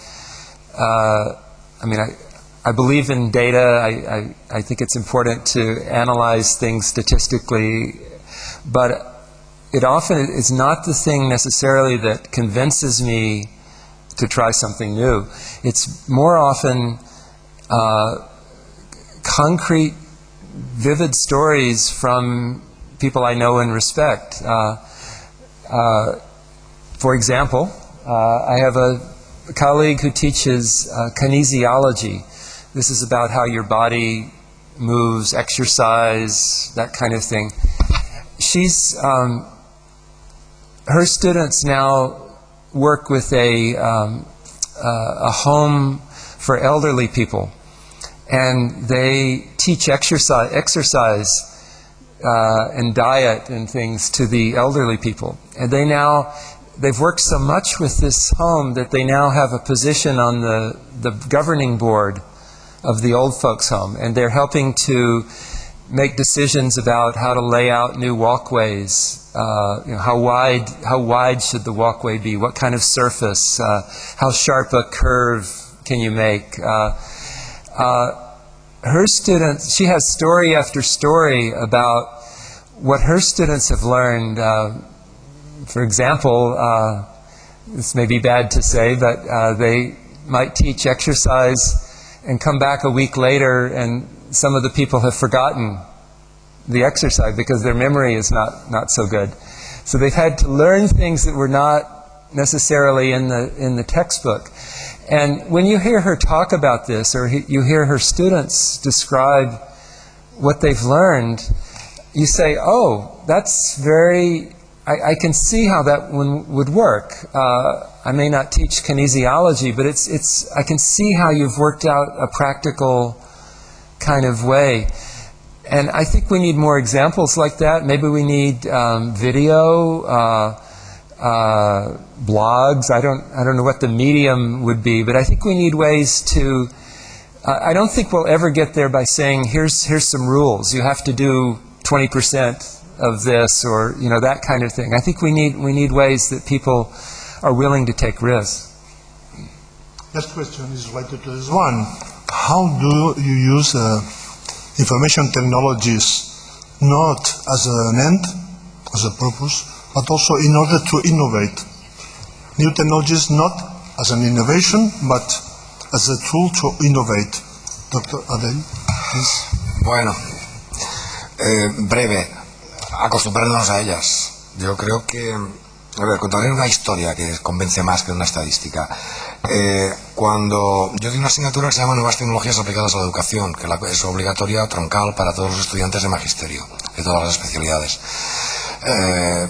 I believe in data. I think it's important to analyze things statistically, but it often is not the thing necessarily that convinces me to try something new. It's more often concrete, vivid stories from people I know and respect. For example, I have a colleague who teaches kinesiology. This is about how your body moves, exercise, that kind of thing. Her students now work with a home for elderly people, and they teach exercise and diet and things to the elderly people. And they've worked so much with this home that they now have a position on the governing board of the old folks' home, and they're helping to make decisions about how to lay out new walkways. How wide should the walkway be? What kind of surface? How sharp a curve can you make? Her students, she has story after story about what her students have learned. For example, this may be bad to say, but they might teach exercise and come back a week later and some of the people have forgotten the exercise because their memory is not so good. So they've had to learn things that were not necessarily in the textbook. And when you hear her talk about this, or you hear her students describe what they've learned, you say, oh, that's I can see how that one would work. I may not teach kinesiology, but I can see how you've worked out a practical kind of way. And I think we need more examples like that. Maybe we need video, blogs. I don't know what the medium would be, but I think we need ways to. I don't think we'll ever get there by saying here's some rules. You have to do 20% of this, or that kind of thing. I think we need ways that people are willing to take risks. Next question is related to this one. How do you use information technologies not as an end, as a purpose, but also in order to innovate? New technologies not as an innovation, but as a tool to innovate. Dr. Adel, please. Bueno, breve, acostumbrarnos a ellas. Yo creo que, contaré una historia que convence más que una estadística. Cuando yo di una asignatura que se llama Nuevas Tecnologías Aplicadas a la Educación, que es obligatoria, troncal para todos los estudiantes de magisterio, de todas las especialidades.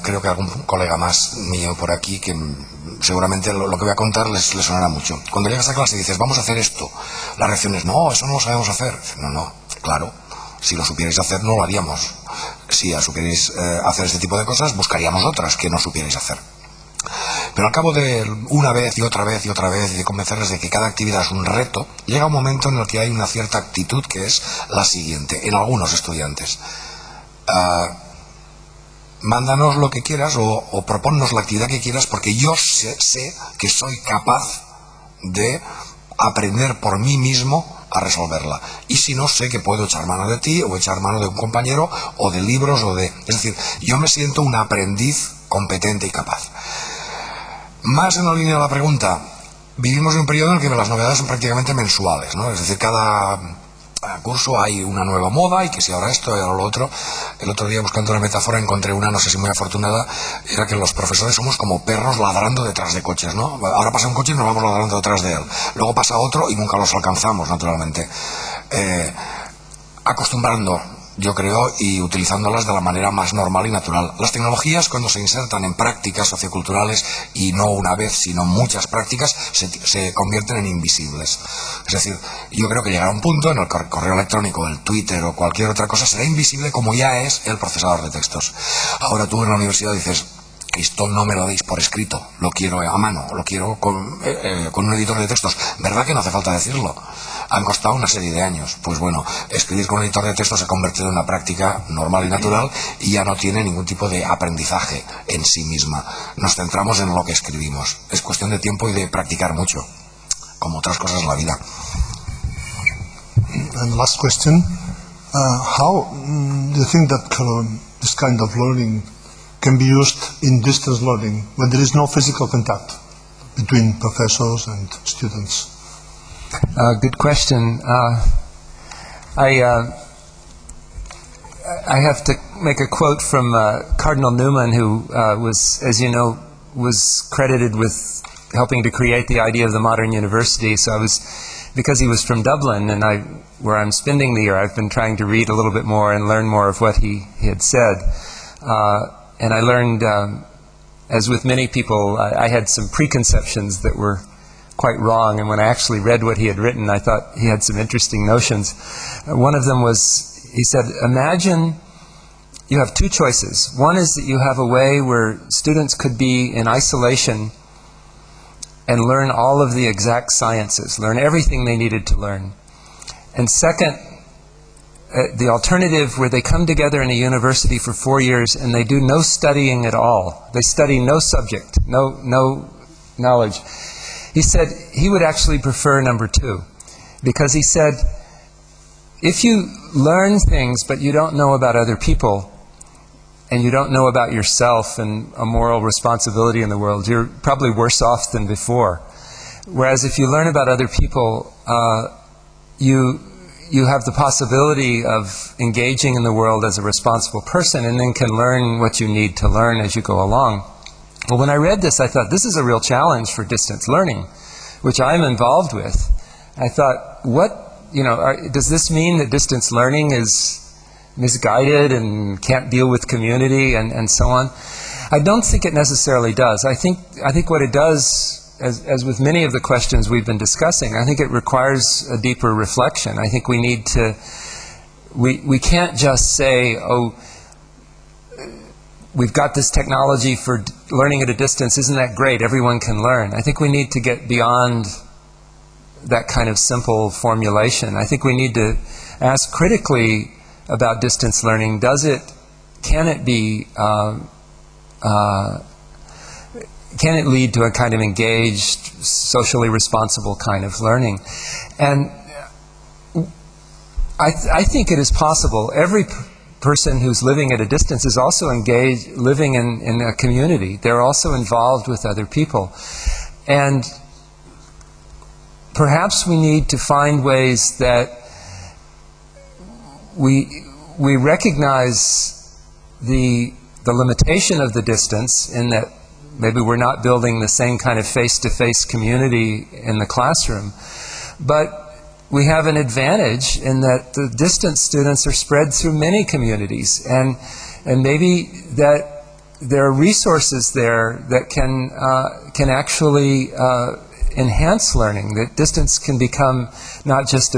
Creo que algún colega más mío por aquí, que seguramente lo que voy a contar les sonará mucho. Cuando llegas a clase y dices, vamos a hacer esto, la reacción es, no, eso no lo sabemos hacer. No, claro, si lo supierais hacer no lo haríamos. Si supierais hacer este tipo de cosas, buscaríamos otras que no supierais hacer. Pero al cabo de una vez y otra vez y otra vez, y de convencerles de que cada actividad es un reto, llega un momento en el que hay una cierta actitud que es la siguiente, en algunos estudiantes. Mándanos lo que quieras o proponnos la actividad que quieras, porque yo sé que soy capaz de aprender por mí mismo a resolverla. Y si no, sé que puedo echar mano de ti o echar mano de un compañero o de libros o de... Es decir, yo me siento un aprendiz competente y capaz. Más en la línea de la pregunta, vivimos en un periodo en el que las novedades son prácticamente mensuales, ¿no? Es decir, cada curso hay una nueva moda y que si ahora esto y ahora lo otro. El otro día, buscando una metáfora, encontré una, no sé si muy afortunada, era que los profesores somos como perros ladrando detrás de coches, ¿no? Ahora pasa un coche y nos vamos ladrando detrás de él, luego pasa otro y nunca los alcanzamos, naturalmente. Acostumbrando, yo creo, y utilizándolas de la manera más normal y natural. Las tecnologías, cuando se insertan en prácticas socioculturales, y no una vez, sino muchas prácticas, se convierten en invisibles. Es decir, yo creo que llegará un punto en el que el correo electrónico, el Twitter o cualquier otra cosa será invisible, como ya es el procesador de textos. Ahora tú en la universidad dices, esto no me lo deis por escrito, lo quiero a mano, lo quiero con un editor de textos. ¿Verdad que no hace falta decirlo? Han costado una serie de años. Pues bueno, escribir con un editor de textos se ha convertido en una práctica normal y natural y ya no tiene ningún tipo de aprendizaje en sí misma. Nos centramos en lo que escribimos. Es cuestión de tiempo y de practicar mucho, como otras cosas en la vida. And last question, how do you think that this kind of learning can be used in distance learning when there is no physical contact between professors and students? Good question. I have to make a quote from Cardinal Newman, who was, as you know, was credited with helping to create the idea of the modern university. So because he was from Dublin, and where I'm spending the year, I've been trying to read a little bit more and learn more of what he had said. And I learned, as with many people, I had some preconceptions that were quite wrong, and when I actually read what he had written, I thought he had some interesting notions. One of them was, he said, imagine you have two choices. One is that you have a way where students could be in isolation and learn all of the exact sciences, learn everything they needed to learn. And second, the alternative where they come together in a university for 4 years and they do no studying at all. They study no subject, no knowledge. He said he would actually prefer number two, because he said, if you learn things but you don't know about other people, and you don't know about yourself and a moral responsibility in the world, you're probably worse off than before. Whereas if you learn about other people, you have the possibility of engaging in the world as a responsible person, and then can learn what you need to learn as you go along. Well, when I read this, I thought, this is a real challenge for distance learning, which I'm involved with. I thought, does this mean that distance learning is misguided and can't deal with community and so on? I don't think it necessarily does. I think what it does, as with many of the questions we've been discussing, I think it requires a deeper reflection. I think we need to, we can't just say, oh, we've got this technology for learning at a distance, isn't that great, everyone can learn. I think we need to get beyond that kind of simple formulation. I think we need to ask critically about distance learning. Can it lead to a kind of engaged, socially responsible kind of learning? And I think it is possible. Every person who's living at a distance is also engaged, living in a community. They're also involved with other people. And perhaps we need to find ways that we recognize the limitation of the distance, in that maybe we're not building the same kind of face-to-face community in the classroom, but we have an advantage in that the distance students are spread through many communities, and maybe that there are resources there that can actually enhance learning. That distance can become not just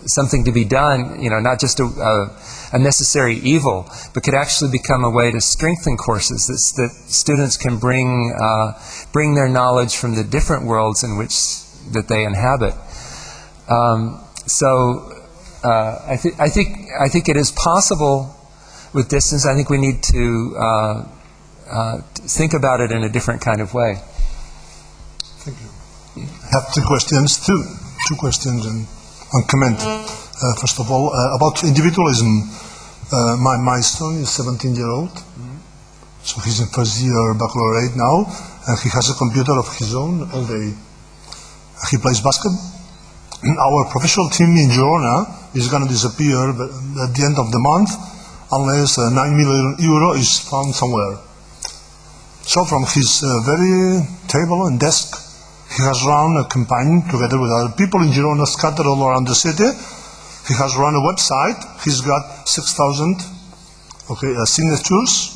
something to be done, not just a necessary evil, but could actually become a way to strengthen courses that students can bring their knowledge from the different worlds in which that they inhabit. I think it is possible with distance. I think we need to think about it in a different kind of way. Thank you. I have two questions, two two questions and comment. First of all, about individualism. My son is 17-year-old, so he's in first year baccalaureate now, and he has a computer of his own all day. He plays basketball. Our professional team in Girona is going to disappear at the end of the month unless 9 million euro is found somewhere. So from his very table and desk, he has run a campaign together with other people in Girona scattered all around the city. He has run a website. He's got 6,000 signatures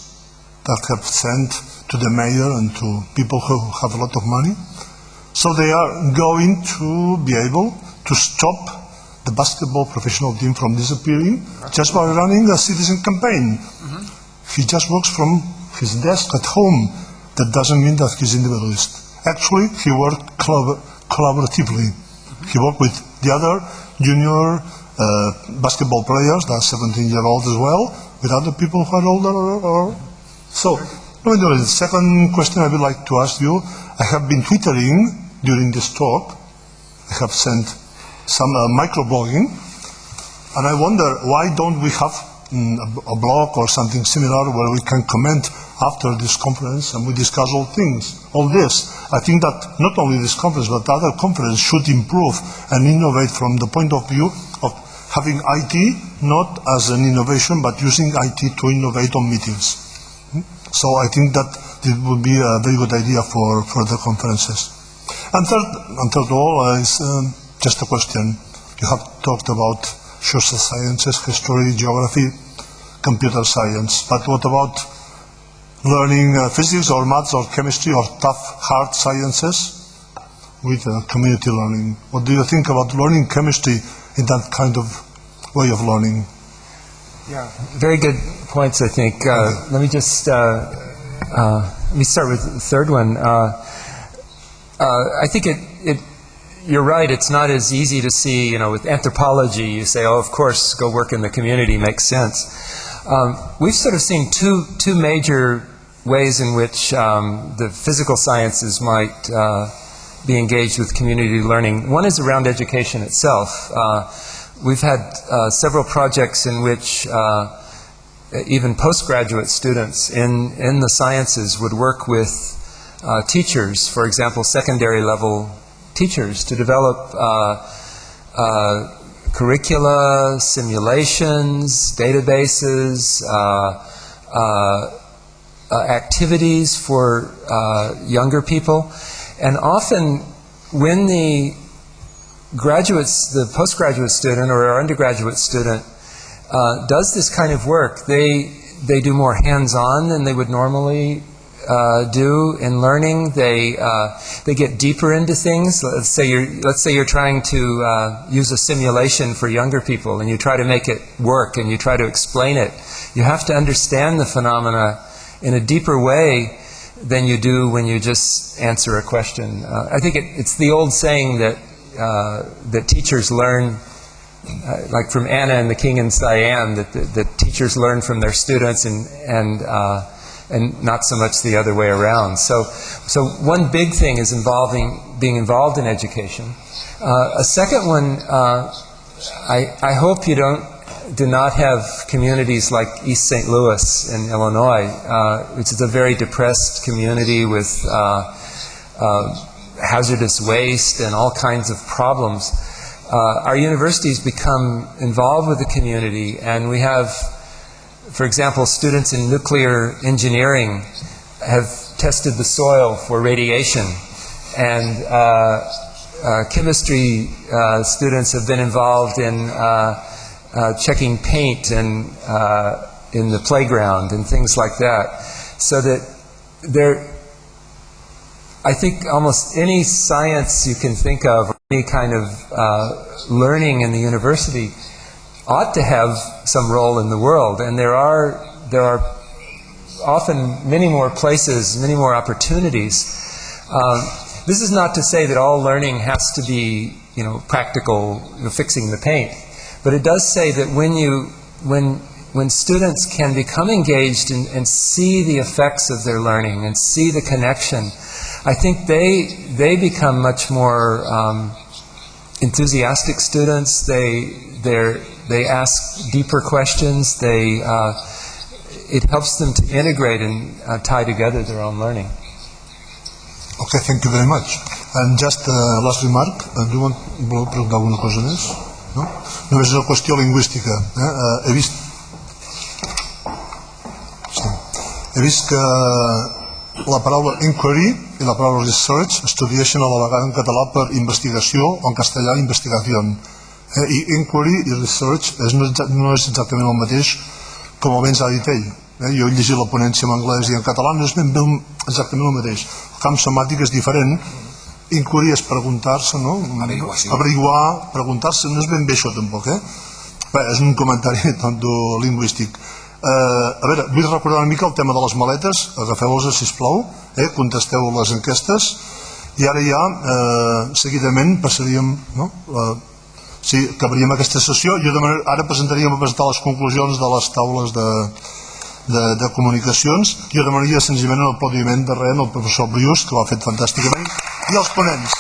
that have sent to the mayor and to people who have a lot of money. So they are going to be able to stop the basketball professional team from disappearing just by running a citizen campaign. He just works from his desk at home. That doesn't mean that he's individualist. Actually, he worked collaboratively. He worked with the other junior basketball players, that 17-year-old as well, with other people who are older. So, the second question I would like to ask you, I have been twittering during this talk. I have sent some microblogging, and I wonder why don't we have a blog or something similar where we can comment after this conference and we discuss all this. I think that not only this conference but other conferences should improve and innovate from the point of view of having IT not as an innovation but using IT to innovate on meetings. So I think that it would be a very good idea for the conferences. And third of all is just a question. You have talked about social sciences, history, geography, computer science, but what about learning physics or maths or chemistry or tough, hard sciences with community learning? What do you think about learning chemistry in that kind of way of learning? Yeah, very good points, I think. Let me just let me start with the third one. I think you're right, it's not as easy to see, with anthropology, you say, oh, of course, go work in the community, makes sense. We've sort of seen two major ways in which the physical sciences might be engaged with community learning. One is around education itself. We've had several projects in which even postgraduate students in the sciences would work with teachers, for example, secondary level teachers, to develop curricula, simulations, databases, activities for younger people. And often when the postgraduate student or our undergraduate student does this kind of work, they do more hands-on than they would normally do in learning. They get deeper into things. Let's say you're trying to use a simulation for younger people, and you try to make it work, and you try to explain it. You have to understand the phenomena in a deeper way than you do when you just answer a question. I think it's the old saying that teachers learn, like from Anna and the King in Siam, that teachers learn from their students and not so much the other way around. So one big thing is being involved in education. A second one, I hope you do not have communities like East St. Louis in Illinois, which is a very depressed community with hazardous waste and all kinds of problems. Our universities become involved with the community, and we have, for example, students in nuclear engineering have tested the soil for radiation, and chemistry students have been involved in checking paint and in the playground and things like that. So that I think almost any science you can think of, or any kind of learning in the university, ought to have some role in the world, and there are often many more places, many more opportunities. This is not to say that all learning has to be, practical, fixing the paint, but it does say that when students can become engaged and see the effects of their learning and see the connection, I think they become much more enthusiastic students. They ask deeper questions. It helps them to integrate and tie together their own learning. Okay, thank you very much. And just last remark, do you want to preguntar alguna cosa més? No? Només és una qüestió lingüística. He vist que la paraula inquiry i la paraula research es tradueixen a la vegada en català per investigació o en castellà investigación. I inquiry i research no és exactament el mateix com almenys ha dit ell. Jo he llegit la ponència en anglès i en català, no és ben bé exactament el mateix. El camp semàtic és diferent. Inquiry és preguntar-se, no? Averiguar, preguntar-se, no és ben bé això tampoc, Bé, és un comentari tonto lingüístic. A veure, vull recordar una mica el tema de les maletes, agafeu-les, sisplau, contesteu les enquestes, i ara ja, seguidament, passaríem, no? Sí, acabaríem aquesta sessió, i ara presentaríem a presentar les conclusions de les taules de comunicacions. Jo demanaria senzillament un aplaudiment darrere al professor Brius, que ho ha fet fantàsticament, i als ponents.